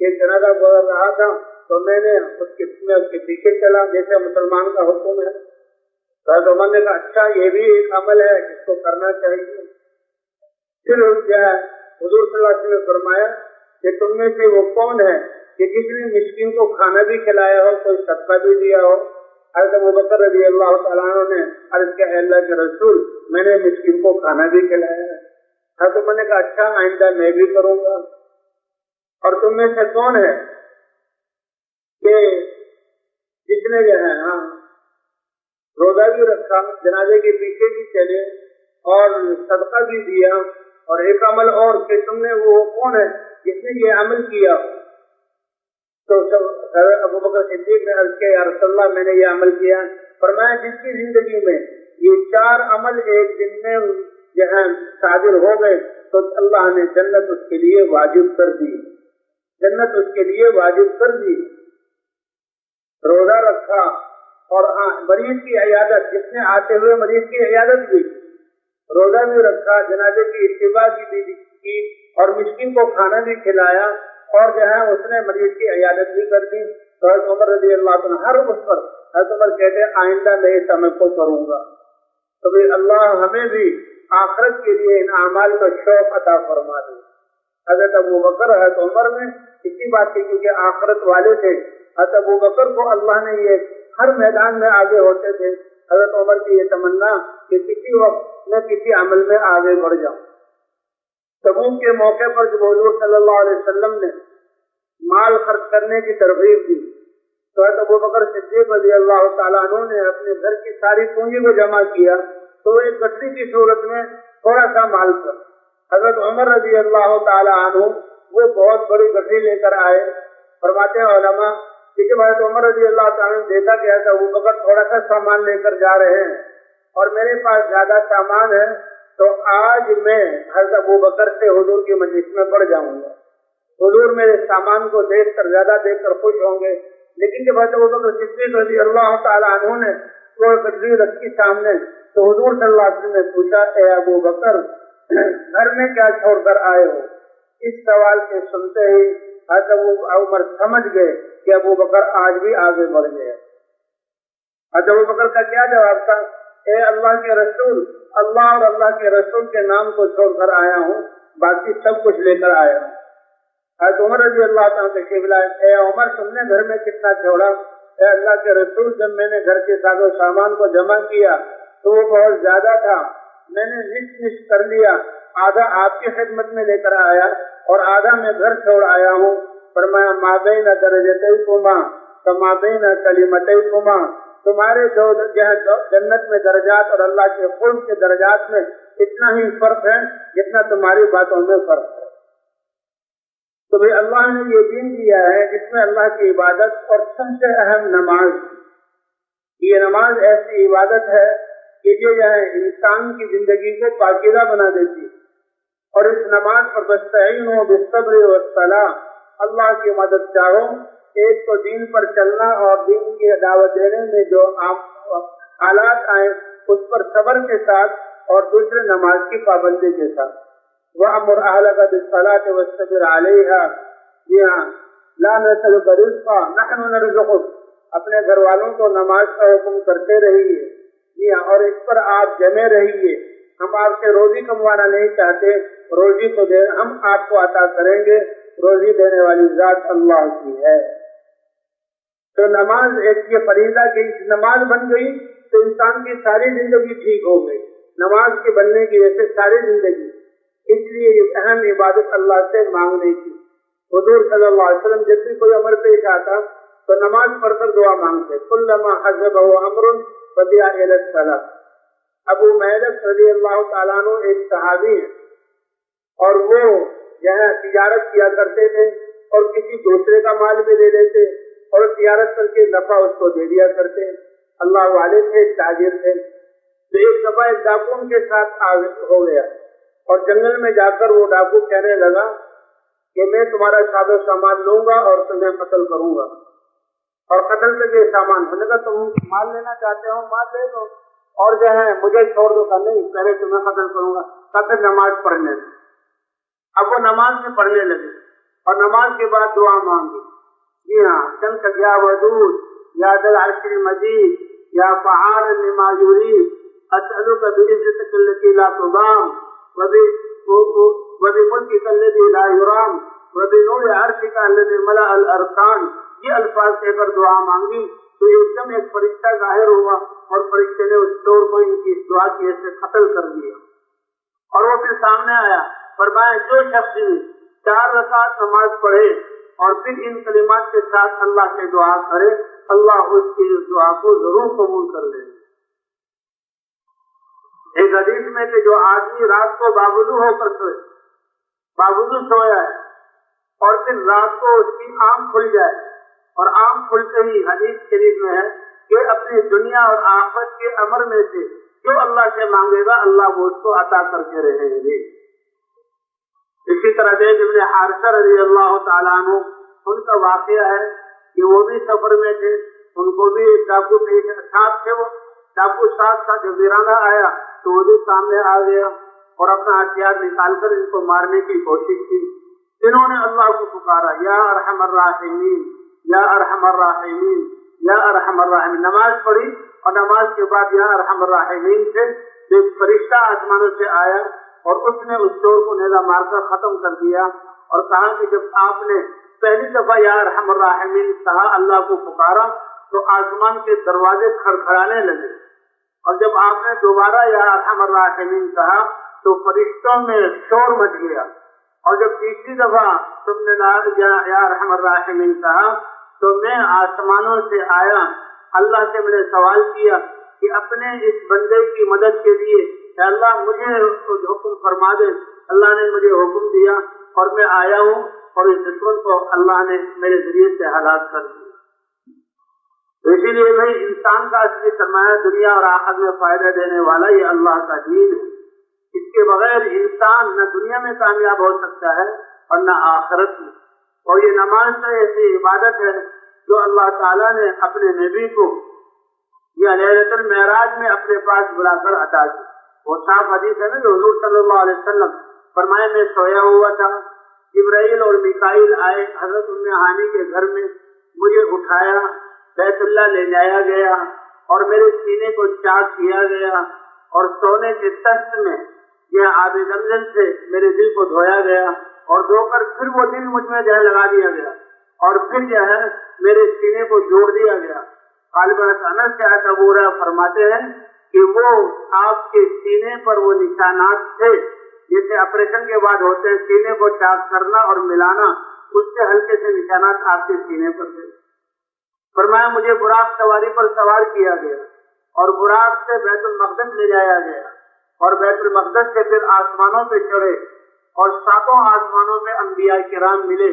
کہ جنازہ گزر رہا تھا تو میں نے اس کے پیچھے چلا جیسے مسلمان کا حکم ہے۔ حضرت عمر نے کہا اچھا یہ بھی ایک عمل ہے جس کو کرنا چاہیے۔ پھر حضور صلی اللہ علیہ وسلم نے فرمایا کہ تم میں سے وہ کون ہے کہ جس نے مسکین کو کھانا بھی کھلایا ہو، کوئی صدقہ بھی دیا ہو؟ حضرت ابو بکر رضی اللہ تعالیٰ عنہ نے عرض کیا، اے اللہ کے رسول، میں نے مسکین کو کھانا بھی کھلایا ہے۔ حضرت عمر نے کہا اچھا آئندہ میں بھی کروں گا۔ اور تم میں سے کون ہے کہ جس نے جو ہے روزہ بھی رکھا، جنازے کے پیچھے بھی چلے اور صدقہ بھی دیا، اور ایک عمل اور کہ تم نے وہ کون ہے جس نے یہ عمل کیا؟ تو ابو بکر صدیق نے عرض کیا، یا رسول اللہ، میں نے یہ عمل کیا۔ فرمایا جس کی زندگی میں یہ 4 عمل ایک دن میں جہاں صادر ہو گئے تو اللہ نے جنت اس کے لیے واجب کر دی، جنت اس کے لیے واجب کر دی۔ روزہ رکھا اور مریض کی عیادت، جس نے آتے ہوئے مریض کی عیادت کی، روزہ بھی رکھا، جنازے کی اتباع کی اور مسکین کو کھانا بھی کھلایا، اور جو ہے اس نے مریض کی عیادت بھی کر دی، تو حضرت عمر رضی اللہ عنہ ہر اس پر حضرت عمر کہتے ہیں آئندہ میں اس عمل کو کروں گا۔ تو بھی اللہ ہمیں بھی آخرت کے لیے ان اعمال کا شوق عطا فرما دے۔ حضرت ابو بکر حضرت عمر میں اسی بات کی، کیونکہ آخرت والے تھے، حضرت ابو بکر کو اللہ نے یہ ہر میدان میں آگے ہوتے تھے۔ حضرت عمر کی یہ تمنا کہ کسی وقت میں کسی عمل میں آگے بڑھ جاؤں۔ تبوک کے موقع پر جب حضور صلی اللہ علیہ وسلم نے مال خرچ کرنے کی ترغیب دی تو حضرت ابو بکر صدیق رضی اللہ تعالیٰ عنہ نے اپنے گھر کی ساری پونجی کو جمع کیا تو ایک گٹھری کی صورت میں تھوڑا سا مال کر حضرت عمر رضی اللہ تعالیٰ عنہ وہ بہت بڑی گٹھری لے کر آئے۔ فرماتے ہیں علماء کہ جب حضرت عمر رضی اللہ تعالیٰ نے دیکھا کہ حضرت ابو بکر تھوڑا سا سامان لے کر جا رہے ہیں اور میرے پاس زیادہ سامان ہے، تو آج میں حضرت ابو بکر سے حضور کی مجلس میں بڑھ جاؤں گا، حضور میرے سامان کو دیکھ کر زیادہ دیکھ کر خوش ہوں گے۔ لیکن جب حضرت ابو بکر صدیق رضی اللہ تعالیٰ عنہ نے وہ گٹھری رکھی سامنے تو حضور صلی اللہ علیہ وسلم نے پوچھا، اے ابو بکر گھر میں کیا چھوڑ کر آئے ہو؟ اس سوال کے سنتے ہی حضرت عمر سمجھ گئے کہ ابو بکر آج بھی آگے بڑھ گئے۔ حضرت ابو بکر کا کیا جواب تھا؟ اے اللہ کے رسول، اللہ اور اللہ کے رسول کے نام کو چھوڑ کر آیا ہوں، باقی سب کچھ لے کر آیا ہوں۔ حضرت عمر رضی اللہ تعالیٰ تشریف لائے، اے عمر تم نے گھر میں کتنا چھوڑا؟ اے اللہ کے رسول جب میں نے گھر کے ساز و سامان کو جمع کیا تو وہ بہت زیادہ تھا، میں نے نصف کر لیا، آدھا آپ کی خدمت میں لے کر آیا اور آدھا میں گھر چھوڑ آیا ہوں۔ فرمایا ما بین درجتیکما کما بین کلمتیکما، تمہارے دو جنت میں درجات اور اللہ کے قرب کے درجات میں اتنا ہی فرق ہے جتنا تمہاری باتوں میں فرق ہے۔ تو بھی اللہ نے یہ دین دیا ہے جس میں اللہ کی عبادت اور سب سے اہم نماز، یہ نماز ایسی عبادت ہے کہ جو انسان کی زندگی کو پاکیزہ بنا دیتی ہے، اور اس نماز پر بستعینوا بالصبر والصلاۃ، اللہ کی مدد چاہو۔ ایک تو دین پر چلنا اور دین کی دعوت دینے میں جو حالات آئیں اس پر صبر کے ساتھ، اور دوسرے نماز کی پابندی کے ساتھ۔ وَأَمُرْ أَهْلَكَ بِالصَّلَاةِ وَاصْطَبِرْ عَلَيْهَا، جی ہاں، لا نسألك رزقا نحن نرزقك، اپنے گھر والوں کو نماز کا حکم کرتے رہیے، جی ہاں، اور اس پر آپ جمے رہیے۔ ہم آپ سے روزی کموانا نہیں چاہتے، روزی کو دے ہم آپ کو عطا کریں گے، روزی دینے والی ذات اللہ کی ہے۔ تو نماز ایک یہ فریضہ کی نماز بن گئی تو انسان کی ساری زندگی ٹھیک ہو گئی، نماز کے بننے کی وجہ سے ساری زندگی۔ اس لیے یہ اہم عبادت اللہ سے مانگنے کی۔ حضور صلی اللہ علیہ وسلم جب بھی کوئی امر پیش آتا تو نماز پڑھ کر دعا مانگتے، کلما حزبہ امر فزع الی الصلاۃ۔ ابو میلک رضی اللہ تعالیٰ عنہ ایک صحابی ہیں اور وہ تجارت کیا کرتے تھے اور کسی دوسرے کا مال بھی لے لیتے، اور تجارت کر کے نفع اس کو دے دیا کرتے. اللہ والے تھے, تاجر تھے. تو ایک دفعہ ایک ڈاکو ان کے ساتھ ہو گیا اور جنگل میں جا کر وہ ڈاکو کہنے لگا کہ میں تمہارا ساز و سامان لوں گا اور تمہیں قتل کروں گا. اور قتل سے یہ سامان ہونے کا, تم مال لینا چاہتے ہو مال لے لو, اور جو ہے مجھے چھوڑ دو. کہ نہیں, پہلے تمہیں قتل کروں گا. قتل نماز پڑھنے لگے. اب وہ نماز میں پڑھنے لگے اور نماز کے بعد دعا مانگی. جی ہاں, چند یا ودود یا ذل عرش المجید یا فعال لما یرید اسألک بعزتک التی لا تضام وبملکک الذی لا یرام وبنور عرشک الذی ملأ الارکان. یہ الفاظ کہہ کر دعا مانگی تو ایک دم ایک فرشتہ ظاہر ہوا اور فرشتے نے اس چور کو ان کی دعا کی سے قتل کر دیا. اور وہ پھر سامنے آیا, فرمایا جو شخص 4 رکعت نماز پڑھے اور پھر ان کلمات کے ساتھ اللہ سے دعا کرے, اللہ اس کی اس دعا کو ضرور قبول کر لے. ایک حدیث میں کہ جو آدمی رات کو باوضو ہو کر سوئے, باوضو سویا ہے اور پھر رات کو اس کی آنکھ کھل جائے, اور آنکھ کھلتے ہی حدیث شریف میں ہے کہ اپنی دنیا اور آخرت کے امر میں سے جو اللہ سے مانگے گا اللہ وہ اس کو عطا کر کے رہیں گے. اسی طرح زید بن حارثہ رضی اللہ تعالیٰ عنہ, ان کا واقعہ ہے کہ وہ بھی سفر میں تھے, ان کو بھی ایک ڈاکو ساتھ تھے. وہ ڈاکو ساتھ تھا, جب ویرانہ آیا تو وہ بھی سامنے آ گیا اور اپنا ہتھیار نکال کر ان کو مارنے کی کوشش کی. انہوں نے اللہ کو پکارا, یا ارحم الراحمین یا ارحم الراحمین یا ارحم الراحمین. نماز پڑھی اور نماز کے بعد یا ارحم الراحمین سے ایک فرشتہ آسمانوں سے آیا اور اس نے اس چور کو نیزہ مار کر ختم کر دیا اور کہا کہ جب آپ نے پہلی دفعہ یا ارحم الراحمین کہا, اللہ کو پکارا, تو آسمان کے دروازے کھڑکھڑانے لگے. اور جب آپ نے دوبارہ یا ارحم الراحمین کہا تو فرشتوں میں شور مچ گیا. اور جب تیسری دفعہ تم نے یا ارحم الراحمین کہا تو میں آسمانوں سے آیا, اللہ سے میں نے سوال کیا کہ اپنے اس بندے کی مدد کے لیے کہ اللہ مجھے حکم فرما دے. اللہ نے مجھے حکم دیا اور میں آیا ہوں, اور اس دشمن کو اللہ نے میرے ذریعے سے ہلاک کر دیا. اسی لیے بھائی انسان کا اصلی سرمایہ دنیا اور آخرت میں فائدہ دینے والا یہ اللہ کا دین ہے. اس کے بغیر انسان نہ دنیا میں کامیاب ہو سکتا ہے اور نہ آخرت میں. اور یہ نماز تو ایسی عبادت ہے جو اللہ تعالیٰ نے اپنے نبی کو یا لیلۃ المعراج میں اپنے پاس بلا کر عطا کی. وہ صاف حدیث ہے نا جو حضور صلی اللہ علیہ وسلم فرمائے, میں سویا ہوا تھا, جبرائیل اور میکائیل آئے حضرت ام ہانی کے گھر میں, مجھے اٹھایا, بیت اللہ لے جایا گیا اور میرے سینے کو چاک کیا گیا اور سونے کے تخت میں یہ آب زمزم سے میرے دل کو دھویا گیا اور دھو کر پھر وہ دل مجھ میں جو ہے لگا دیا گیا اور پھر جو ہے میرے سینے کو جوڑ دیا گیا. غالب انس سے ابو ہریرہ فرماتے ہیں کہ وہ آپ کے سینے پر وہ نشانات تھے جیسے آپریشن کے بعد ہوتے ہیں, سینے کو چاک کرنا اور ملانا, اس سے ہلکے سے نشانات آپ کے سینے پر تھے. فرمایا مجھے براق سواری پر سوار کیا گیا اور براق سے بیت المقدس لے جایا گیا اور بیت المقدس سے پھر آسمانوں پہ چڑھے اور 7 آسمانوں میں انبیاء کرام ملے.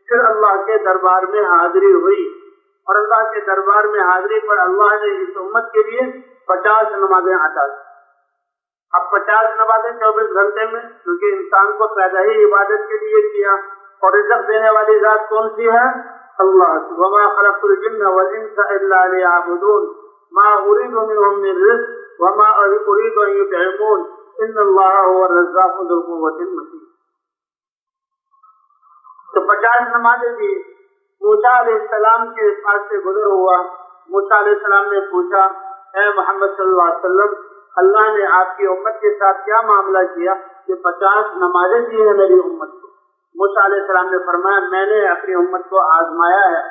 پھر اللہ کے دربار میں حاضری ہوئی اور اللہ کے دربار میں حاضری پر اللہ نے اس امت کے لیے 50 نمازیں عطا کی. اب 50 نمازیں 24 گھنٹے میں, کیونکہ انسان کو پیدا ہی عبادت کے لیے کیا, اور رزق دینے والی ذات کون سی ہے؟ اللہ. وما خلقت الجن والانس الا ليعبدون ما اريد منهم من رزق وما اريد ان يطعمون ان الله هو الرزاق ذو القوة المتين. تو 50 نمازیں دی. موسیٰ علیہ السلام کے پاس سے گزر ہوا, موسیٰ علیہ السلام نے پوچھا, اے محمد صلی اللہ علیہ وسلم, اللہ نے آپ کی امت کے ساتھ کیا معاملہ کیا کہ 50 نمازیں دی ہیں میری امت کو؟ موسیٰ علیہ السلام نے فرمایا, میں نے اپنی امت کو آزمایا ہے,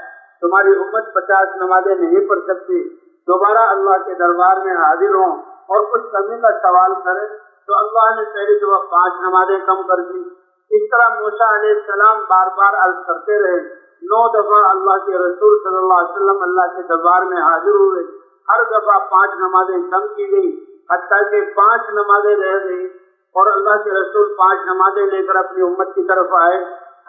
تمہاری امت 50 نمازیں نہیں پڑھ سکتی, دوبارہ اللہ کے دربار میں حاضر ہوں اور کچھ کمی کا سوال کرے تو اللہ نے پہلی دفعہ 5 نمازیں کم کر دی. اس طرح موسیٰ علیہ السلام بار بار عرض کرتے رہے. 9 دفعہ اللہ کے رسول صلی اللہ علیہ وسلم اللہ کے دربار میں حاضر ہوئے, ہر دفعہ 5 نمازیں کم کی گئی حتیٰ کہ 5 نمازیں رہ گئی اور اللہ کے رسول 5 نمازیں لے کر اپنی امت کی طرف آئے.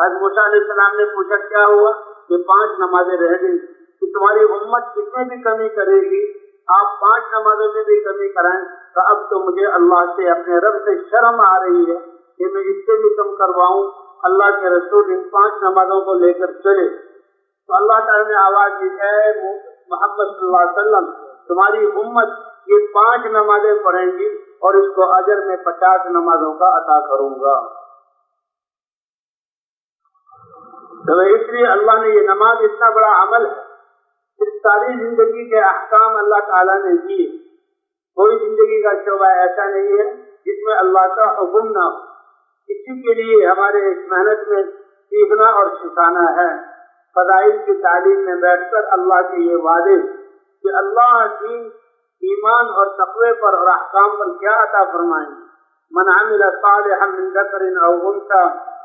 حضرت موسیٰ علیہ السلام نے پوچھا کیا ہوا کہ 5 نمازیں رہ گئی. کہ تمہاری امت جتنے بھی کمی کرے گی، آپ 5 نمازوں میں بھی کمی کرائیں تو اب تو مجھے اللہ سے، اپنے رب سے شرم آ رہی ہے کہ میں اس سے بھی کم کرواؤں۔ اللہ کے رسول ان 5 نمازوں کو لے کر چلے تو اللہ تعالیٰ نے آواز دی، اے محمد صلی اللہ علیہ وسلم، تمہاری امت یہ 5 نمازیں پڑھیں گی اور اس کو اجر میں 50 نمازوں کا عطا کروں گا۔ تو اس لیے اللہ نے یہ نماز اتنا بڑا عمل ہے، اس ساری زندگی کے احکام اللہ تعالیٰ نے دیے۔ کوئی زندگی کا شعبہ ایسا نہیں ہے جس میں اللہ کا حکم نہ ہو۔ اسی کے لیے ہمارے اس محنت میں سیکھنا اور سکھانا ہے۔ فضائل کی تعلیم میں بیٹھ کر اللہ کے یہ وعدے کہ اللہ دین، ایمان اور تقوی پر اور احکام پر کیا عطا فرمائیں گے۔ من عمل صالحا من ذکر او انثى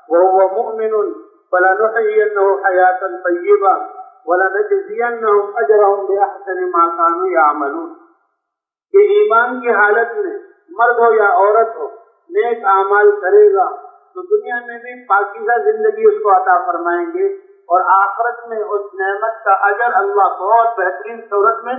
وهو مؤمن فلنحيينه حياة طيبة ولنجزينهم اجرهم باحسن ما كانوا يعملون۔ کہ ایمان کی حالت میں مرد ہو یا عورت ہو نیک اعمال کرے گا تو دنیا میں بھی پاکیزہ زندگی اس کو عطا فرمائیں گے، اور آخرت میں اس نعمت کا اجر اللہ بہت بہترین صورت میں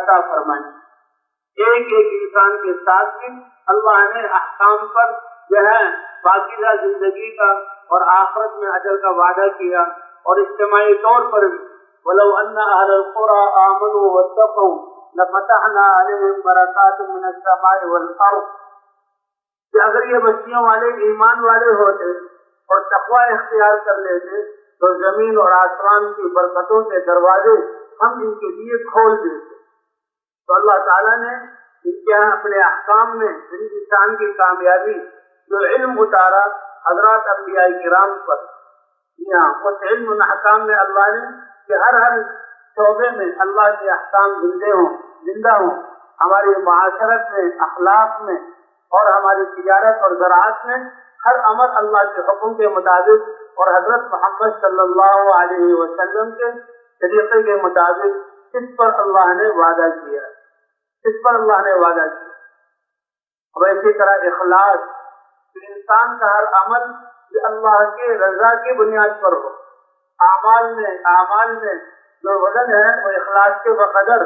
عطا فرمائیں گے۔ ایک ایک انسان کے ساتھ بھی اللہ نے احکام پر جو ہے پاکیزہ زندگی کا اور آخرت میں اجر کا وعدہ کیا، اور اجتماعی طور پر بھی وَلَوْ أَنَّ أَهْلَ الْقُرَىٰ آمَنُوا وَاتَّقَوْا لَفَتَحْنَا عَلَيْهِمْ بَرَكَاتٍ مِّنَ السَّمَاءِ وَالْأَرْضِ، کہ اگر یہ بستیوں والے ایمان والے ہوتے اور تقوی اختیار کر لیتے تو زمین اور آسمان کی برکتوں کے دروازے ہم ان کے لیے کھول دیتے۔ تو اللہ تعالیٰ نے ان کے اپنے احکام میں انسان کی کامیابی جو علم اتارا حضرات انبیاء کرام پر، یہاں اس علم و احکام میں اللہ نے کہ ہر شعبے میں اللہ کے احکام زندہ ہوں، ہماری معاشرت میں، اخلاق میں اور ہماری تجارت اور زراعت میں ہر عمل اللہ کے حکم کے مطابق اور حضرت محمد صلی اللہ علیہ وسلم کے طریقے کے مطابق اس پر اللہ نے وعدہ کیا، اس پر اللہ نے وعدہ کیا۔ اور اسی طرح اخلاص، کہ انسان کا ہر عمل یہ اللہ کے رضا کی بنیاد پر ہو۔ اعمال میں جو وزن ہے وہ اخلاص کے بقدر،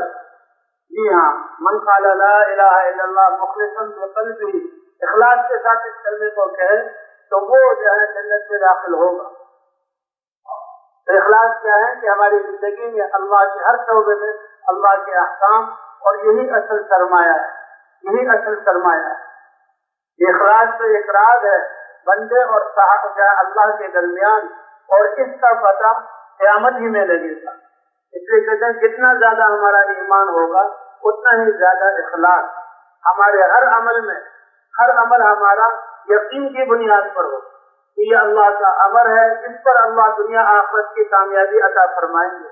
جی ہاں، من قال لا الہ الا اللہ مخلصا بقلبہ، اخلاص کے ساتھ اس کلمے کو کہے تو وہ جو ہے جنت میں داخل ہوگا۔ تو اخلاص کیا ہے کہ ہماری زندگی میں اللہ کے ہر شعبے میں اللہ کے احکام، اور یہی اصل سرمایہ ہے، یہی اصل سرمایہ ہے۔ اخلاص تو ایک راز ہے بندے اور اللہ کے درمیان، اور اس کا پتہ قیامت ہی میں لگے گا۔ اس لیے کہتے ہیں جتنا زیادہ ہمارا ایمان ہوگا اتنا ہی زیادہ اخلاص ہمارے ہر عمل میں، ہر عمل ہمارا یقین کی بنیاد پر ہو کہ یہ اللہ کا امر ہے جس پر اللہ دنیا آخرت کی کامیابی عطا فرمائیں گے۔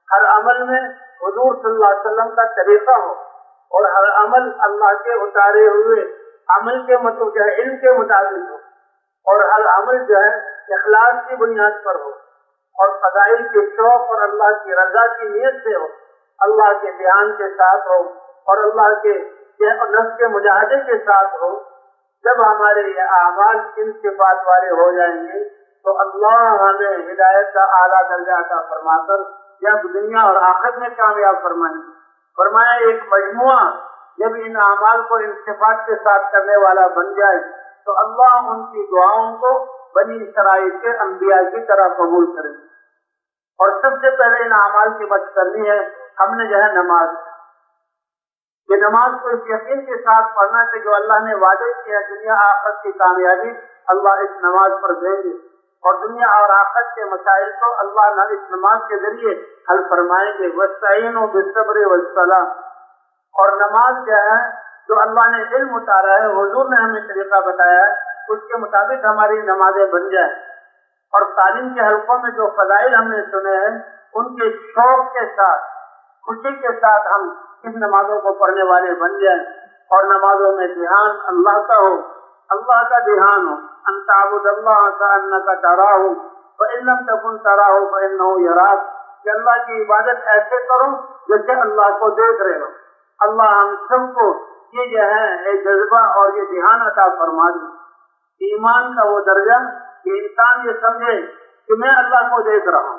ہر عمل میں حضور صلی اللہ علیہ وسلم کا طریقہ ہو، اور ہر عمل اللہ کے اتارے ہوئے عمل کے مطلب جو ہے علم کے مطابق ہو، اور ہر عمل جو ہے اخلاص کی بنیاد پر ہو، اور فضائل کے شوق اور اللہ کی رضا کی نیت سے ہو، اللہ کے دھیان کے ساتھ ہو، اور اللہ کے نفس کے مجاہدے کے ساتھ ہو۔ جب ہمارے یہ اعمال ان صفات والے ہو جائیں گے تو اللہ ہمیں ہدایت کا اعلیٰ درجہ عطا فرما کر جب دنیا اور آخرت میں کامیاب فرمائیں گے۔ فرمایا ایک مجموعہ جب ان اعمال کو ان صفات کے ساتھ کرنے والا بن جائے تو اللہ ان کی دعاؤں کو بنی اسرائیل کے انبیاء کی طرح قبول کرے۔ اور سب سے پہلے ان اعمال کی مدد کرنی ہے ہم نے جو ہے نماز، یہ نماز کو اس یقین کے ساتھ پڑھنا کہ جو اللہ نے وعدے کیا دنیا آخرت کی کامیابی اللہ اس نماز پر دیں گے، اور دنیا اور آخرت کے مسائل کو اللہ اس نماز کے ذریعے حل فرمائیں گے۔ وَاسْتَعِينُوا بِالصَّبْرِ وَالصَّلَاةِ، اور نماز جو ہے جو اللہ نے علم اتارا ہے، حضور نے ہمیں طریقہ بتایا ہے، اس کے مطابق ہماری نمازیں بن جائیں، اور تعلیم کے حلقوں میں جو فضائل ہم نے سنے ہیں ان کے شوق کے ساتھ، خوشی کے ساتھ ہم ان نمازوں کو پڑھنے والے بن جائیں، اور نمازوں میں دھیان اللہ کا ہو، اللہ کا دھیان ہو۔ ان تعبد اللہ کأنک تراہ فإن لم تکن تراہ فإنہ یراک، کہ اللہ کی عبادت ایسے کرو جیسے اللہ کو دیکھ رہے ہو۔ اللہ ہم سب کو یہ جو ہے ایک جذبہ اور یہ دھیان عطا فرما دے، ایمان کا وہ درجہ کہ انسان یہ سمجھے کہ میں اللہ کو دیکھ رہا ہوں۔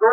2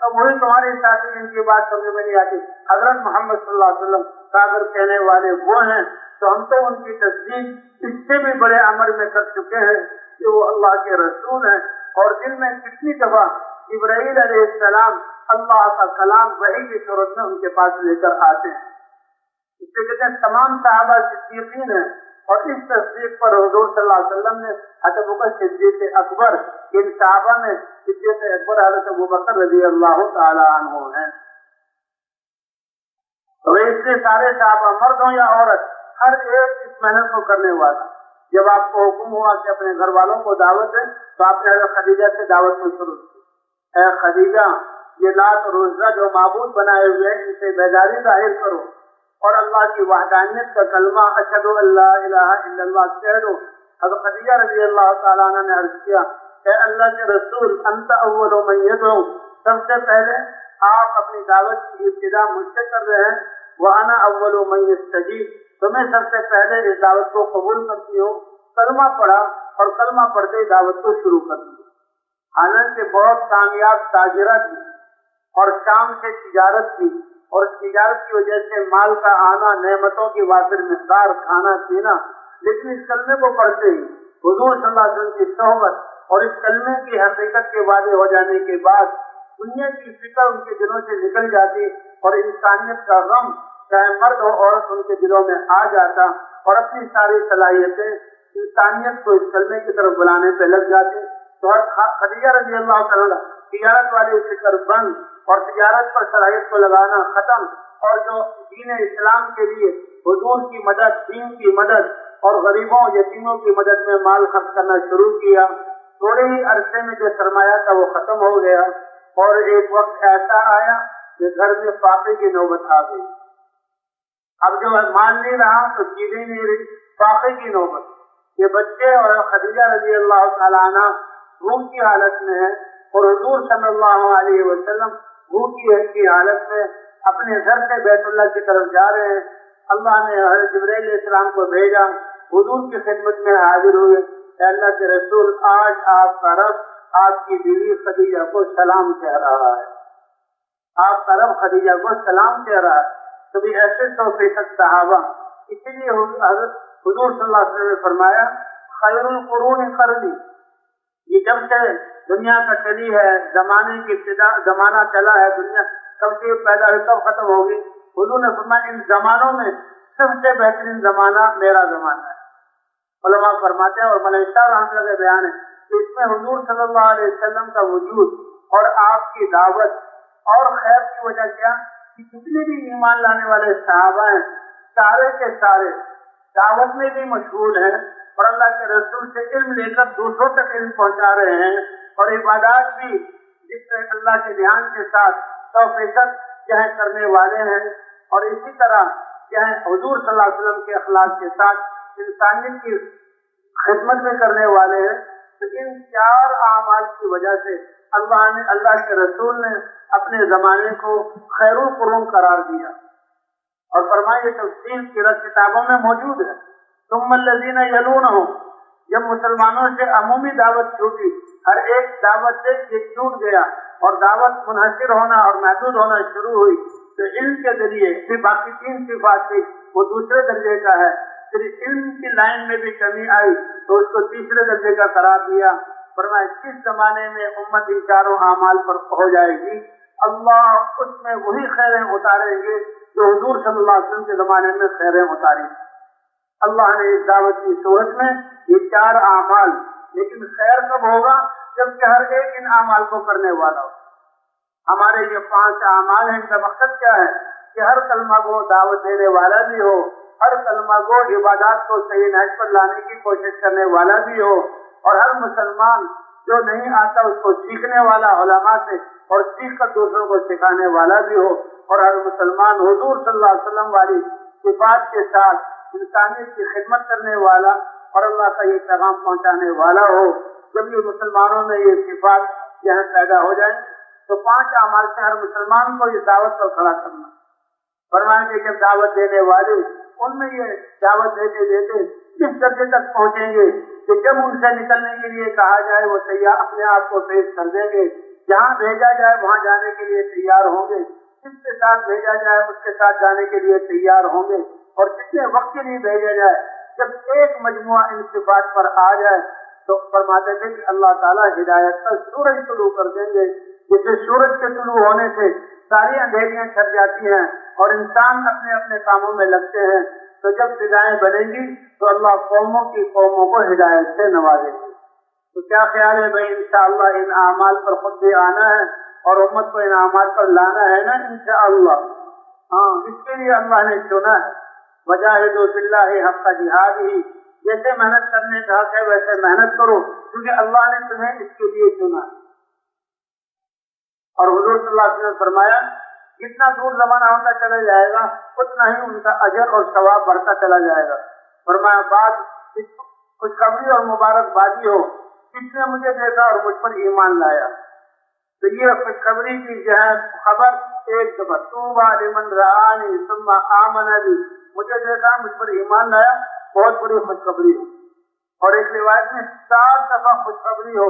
تو وہی تمہارے ساتھی جن کی بات سمجھ میں نہیں آتی۔ حضرت محمد صلی اللہ علیہ وسلم کا اگر کہنے والے وہ ہیں تو ہم تو ان کی تصدیق اس سے بھی بڑے امر میں کر چکے ہیں کہ وہ اللہ کے رسول ہیں، اور دن میں کتنی دفعہ جبرائیل علیہ السلام اللہ کا کلام وحی کی صورت میں ان کے پاس لے کر آتے ہیں۔ اس سے کہتے ہیں تمام صحابہ صدیقین ہیں، اور اس تصدیق پر حضور صلی اللہ علیہ وسلم نے حضرت ابوبکر صدیق اکبر، ان صحابہ میں صدیق اکبر حضرت ابوبکر رضی اللہ تعالی عنہ ہیں۔ تو اس سے سارے صحابہ مرد ہوں یا عورت، ہر ایک اس محنت کو کرنے والا۔ جب آپ کو حکم ہوا کہ اپنے گھر والوں کو دعوت دیں تو آپ نے حضرت خدیجہ سے دعوت کو شروع کی، اے خدیجہ یہ لات اور عزا جو معبود بنائے ہوئے ہیں ان سے بیداری ظاہر کرو اور اللہ کی وحدانیت کا کلمہ اشہد ان لا الہ الا اللہ کہہ دو۔ حضرت خدیجہ رضی اللہ تعالیٰ عنہ نے عرض کیا، اے اللہ کے رسول انت اول من یدعو، سب سے پہلے آپ اپنی دعوت کی ابتدا مجھ سے کر رہے ہیں، وانا اول من یستجیب، تو میں سب سے پہلے اس دعوت کو قبول کرتی ہوں۔ کلمہ پڑھا اور کلمہ پڑھتے ہی دعوت کو شروع کر دی۔ حالانکہ بہت کامیاب تاجرہ تھی اور شام سے تجارت کی، اور تجارت کی وجہ سے مال کا آنا، نعمتوں کی وافر مقدار، کھانا پینا، لیکن اس کلمے کو پڑھتے ہی حضور صلی اللہ علیہ وسلم کی صحبت اور اس کلمے کی حقیقت کے واضح ہو جانے کے بعد دنیا کی فکر ان کے دلوں سے نکل جاتی اور انسانیت کا غم چاہے مرد ہو عورت ان کے دلوں میں آ جاتا، اور اپنی ساری صلاحیتیں انسانیت کو اس کلمے کی طرف بلانے پہ لگ جاتے۔ تو خدیجہ رضی اللہ تعالیٰ تجارت والی فکر بند اور تجارت پر صلاحیت کو لگانا ختم، اور جو دین اسلام کے لیے حضور کی مدد، دین کی مدد اور غریبوں یتیموں کی مدد میں مال خرچ کرنا شروع کیا۔ تھوڑے ہی عرصے میں جو سرمایہ تھا وہ ختم ہو گیا، اور ایک وقت ایسا آیا کہ گھر میں فاقے کی نوبت آ گئی۔ اب جو مال نہیں رہا تو چیزیں نہیں رہی، فاقے کی نوبت۔ یہ بچے اور خدیجہ رضی اللہ تعالیٰ عنہ بھوک کی حالت میں ہیں، اور حضور صلی اللہ علیہ وسلم بھوک کی حالت میں اپنے گھر سے بیت اللہ کی طرف جا رہے ہیں۔ اللہ نے حضرت جبرائیل علیہ السلام کو بھیجا، حضور کی خدمت میں حاضر ہوئے، اے اللہ کے رسول آج آپ کا رب آپ کی بیوی خدیجہ کو سلام کہہ رہا ہے، آپ کا رب خدیجہ کو سلام کہہ رہا ہے۔ کبھی ایسے 100% صحابہ، اسی لیے حضرت حضور صلی اللہ علیہ وسلم نے فرمایا خیر القرون قرنی، یہ جب سے دنیا کا چلی ہے، زمانے کی ابتدا، زمانہ چلا ہے، دنیا کب سے پیدا ہوئی کب ختم ہوگی، حضور نے فرمایا ان زمانوں میں سب سے بہترین زمانہ میرا زمانہ ہے۔ علماء فرماتے ہیں اور مولانا شاہ رحمۃ اللہ کا بیان ہے کہ اس میں حضور صلی اللہ علیہ وسلم کا وجود اور آپ کی دعوت اور خیر کی وجہ کیا کہ جتنے بھی ایمان لانے والے صحابہ ہیں سارے کے سارے دعوت میں بھی مشغول ہیں، اور اللہ کے رسول سے علم لے کر دوسروں تک علم پہنچا رہے ہیں، اور عبادات بھی ذکر اللہ کے دھیان کے ساتھ 100% کرنے والے ہیں، اور اسی طرح حضور صلی اللہ علیہ وسلم کے اخلاق کے ساتھ انسانیت کی خدمت میں کرنے والے ہیں۔ تو ان 4 اعمال کی وجہ سے اللہ کے رسول نے اپنے زمانے کو خیر القرون قرار دیا، اور فرمائے تفصیل کی کتابوں میں موجود ہے۔ ثم الذین یلونہم، جب مسلمانوں سے عمومی دعوت چھوٹی، ہر ایک دعوت سے یہ چھوٹ گیا اور دعوت منحصر ہونا اور محدود ہونا شروع ہوئی، تو علم کے ذریعے پھر باقی 3 صفات تھی وہ دوسرے درجے کا ہے، پھر علم کی لائن میں بھی کمی آئی تو اس کو تیسرے درجے کا قرار دیا۔ فرمایا جس زمانے میں امت ان 4 اعمال پر ہو جائے گی اللہ اس میں وہی خیریں اتاریں گے جو حضور صلی اللہ علیہ وسلم کے زمانے میں خیریں اتاری۔ اللہ نے اس دعوت کی صورت میں یہ 4 اعمال، لیکن خیر کب ہوگا جبکہ ہر ایک ان اعمال کو کرنے والا ہو۔ ہمارے یہ 5 اعمال ہیں، ان کا مقصد کیا ہے کہ ہر کلمہ کو دعوت دینے والا بھی ہو، ہر کلمہ کو عبادات کو صحیح نہج پر لانے کی کوشش کرنے والا بھی ہو، اور ہر مسلمان جو نہیں آتا اس کو سیکھنے والا علماء سے اور سیکھ کر دوسروں کو سکھانے والا بھی ہو، اور ہر مسلمان حضور صلی اللہ علیہ وسلم والی صفات کے ساتھ انسانیت کی خدمت کرنے والا اور اللہ کا یہ پیغام پہنچانے والا ہو۔ جب یہ مسلمانوں میں یہ صفات یہاں پیدا ہو جائیں تو 5 اعمال سے ہر مسلمان کو اس دعوت پر کھڑا کرنا۔ فرمایا کہ جب دعوت دینے والے ان میں یہ دعوت دیتے دیتے کس درجے تک پہنچیں گے کہ جب ان سے نکلنے کے لیے کہا جائے وہ تیار اپنے آپ کو پیش کر دیں گے جہاں بھیجا جائے وہاں جانے کے لیے تیار ہوں گے، جس کے ساتھ بھیجا جائے اس کے ساتھ جانے کے لیے تیار ہوں گے، اور جتنے وقت کے لیے بھیجا جائے جب ایک مجموعہ ان صفات پر آ جائے تو فرماتے تھے کہ اللہ تعالیٰ ہدایت کا سورج طلوع کر دیں گے، جسے سورج کے طلوع ہونے سے ساری اندھیریاں چھٹ جاتی ہیں اور انسان اپنے اپنے کاموں میں لگتے ہیں، تو جب فضائیں بنیں گی تو اللہ قوموں کی قوموں کو ہدایت سے نوازے گی۔ تو کیا خیال ہے بھائی، انشاءاللہ ان اعمال پر خود بھی آنا ہے اور امت کو ان اعمال پر لانا ہے نا انشاءاللہ۔ ہاں، اس کے لیے اللہ نے چنا ہے، وجاہدوا فی اللہ حق جہادہ، جیسے محنت کرنے کا حق ہے ویسے محنت کرو، کیونکہ اللہ نے تمہیں اس کے لیے چنا ہے۔ اور حضور صلی اللہ علیہ وسلم نے فرمایا جتنا دور زمانہ ہوتا چلا جائے گا اتنا ہی ان کا اجر اور ثواب بڑھتا چلا جائے گا۔ فرمایا بعد خوشخبری اور مبارکبادی ہو جس نے مجھے دیکھا اور مجھ پر ایمان لایا، تو یہ خوشخبری کی جو ہے خبر ایک دفعہ طوبیٰ لمن رآنی ثم آمن بی، مجھے دیکھا مجھ پر ایمان لایا، بہت بڑی خوشخبری ہو۔ اور ایک روایت میں 7 دفعہ خوشخبری ہو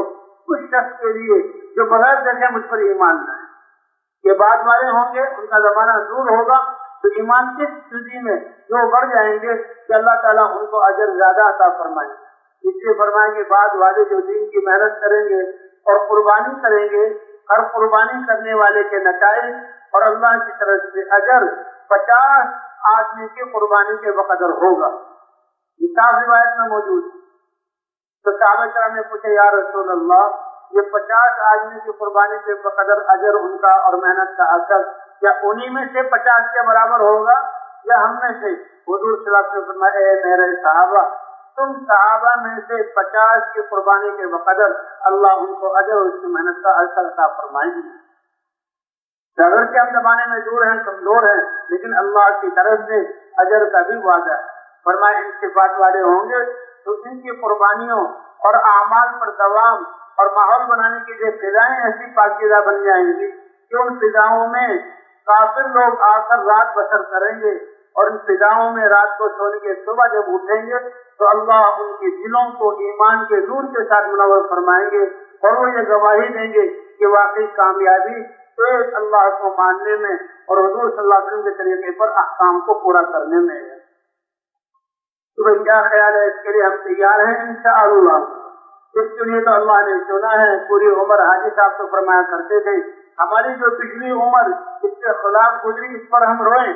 اس شخص کے لیے جو بغیر دیکھے مجھ پر ایمان لائے۔ یہ بعد والے ہوں گے، ان کا زمانہ دور ہوگا تو ایمان کس صدی میں جو بڑھ جائیں گے کہ اللہ تعالیٰ ان کو اجر زیادہ عطا فرمائیں، اس لیے فرمائیں گے بعد والے جو دین کی محنت کریں گے اور قربانی کریں گے، ہر قربانی کرنے والے کے نتائج اور اللہ کی طرف سے اجر 50 آدمی کی قربانی کے بقدر ہوگا۔ یہ صاف روایت میں موجود ہے۔ تو صحابہ کرام نے پوچھا یا رسول اللہ، یہ 50 آدمی کی قربانی کے بقدر اجر ان کا اور محنت کا اثر کیا انہی میں سے 50 کے برابر ہوگا یا ہم میں سے؟ حضور صلی اللہ علیہ وسلم فرمایا اے میرے صحابہ، تم صحابہ میں سے 50 کی قربانی کے بقدر اللہ ان کو اجر اور اس کی محنت کا اثر عطا فرمائیں گے۔ اگر کہ ہم زمانے میں دور ہیں، کمزور ہیں، لیکن اللہ کی طرف سے اجر کا بھی وعدہ ہے۔ فرمایا ان صفات والے ہوں گے تو ان کی قربانیوں اور اعمال پر دوام اور ماحول بنانے کی جو فضائیں ایسی پاکیزہ بن جائیں گی کہ ان فضاؤں میں کافر لوگ آ کر رات بسر کریں گے، اور ان فضاؤں میں رات کو سونے کے صبح جب اٹھیں گے تو اللہ ان کی دلوں کو ایمان کے نور کے ساتھ منور فرمائیں گے، اور وہ یہ گواہی دیں گے کہ واقعی کامیابی ایک اللہ کو ماننے میں اور حضور صلی اللہ علیہ وسلم کے طریقے پر احکام کو پورا کرنے میں ہے۔ تو بھائی کیا خیال ہے، اس کے لیے ہم تیار ہیں انشاءاللہ؟ اس کے لیے تو اللہ نے چنا ہے۔ پوری عمر حاجی صاحب تو فرمایا کرتے تھے ہماری جو پچھلی عمر اس کے خلاف گزری اس پر ہم روئیں،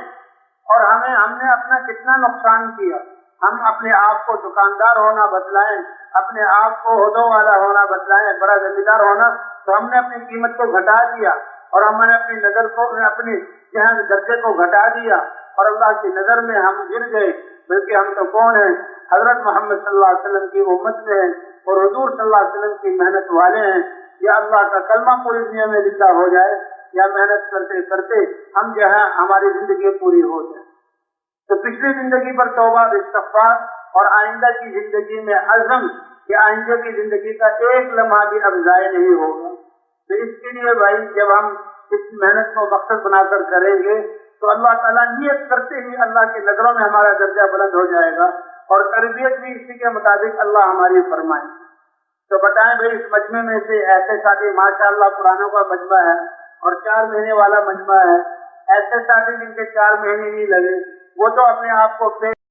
اور ہم نے اپنا کتنا نقصان کیا۔ ہم اپنے آپ کو دکاندار ہونا بتلائیں، اپنے آپ کو عہدوں والا ہونا بتلائیں، بڑا زمیندار ہونا، تو ہم نے اپنی قیمت کو گھٹا دیا، اور ہم نے اپنی نظر کو اپنی جہاں درجے کو گھٹا دیا، اور اللہ کی نظر میں ہم گر گئے۔ بلکہ ہم تو کون ہیں؟ حضرت محمد صلی اللہ علیہ وسلم کی امت میں ہیں اور حضور صلی اللہ علیہ وسلم کی محنت والے ہیں۔ یا اللہ کا کلمہ پوری دنیا میں زندہ ہو جائے، یا محنت کرتے کرتے ہم جو ہے ہماری زندگی پوری ہو جائے۔ تو پچھلی زندگی پر توبہ استغفار اور آئندہ کی زندگی میں عزم کہ آئندہ کی زندگی کا ایک لمحہ بھی اب ضائع نہیں ہوگا۔ تو اس کے لیے بھائی جب ہم اس محنت کو مقصد بنا کر کریں گے تو اللہ تعالیٰ نیت کرتے ہی اللہ کی نظروں میں ہمارا درجہ بلند ہو جائے گا، اور تربیت بھی اسی کے مطابق اللہ ہماری فرمائے۔ تو بتائیں بھائی اس مجمع میں سے ایسے ساتھی ماشاءاللہ قرآنوں کا مجمع ہے اور 4 مہینے والا مجمع ہے، ایسے ساتھی جن کے 4 مہینے نہیں لگے وہ تو اپنے آپ کو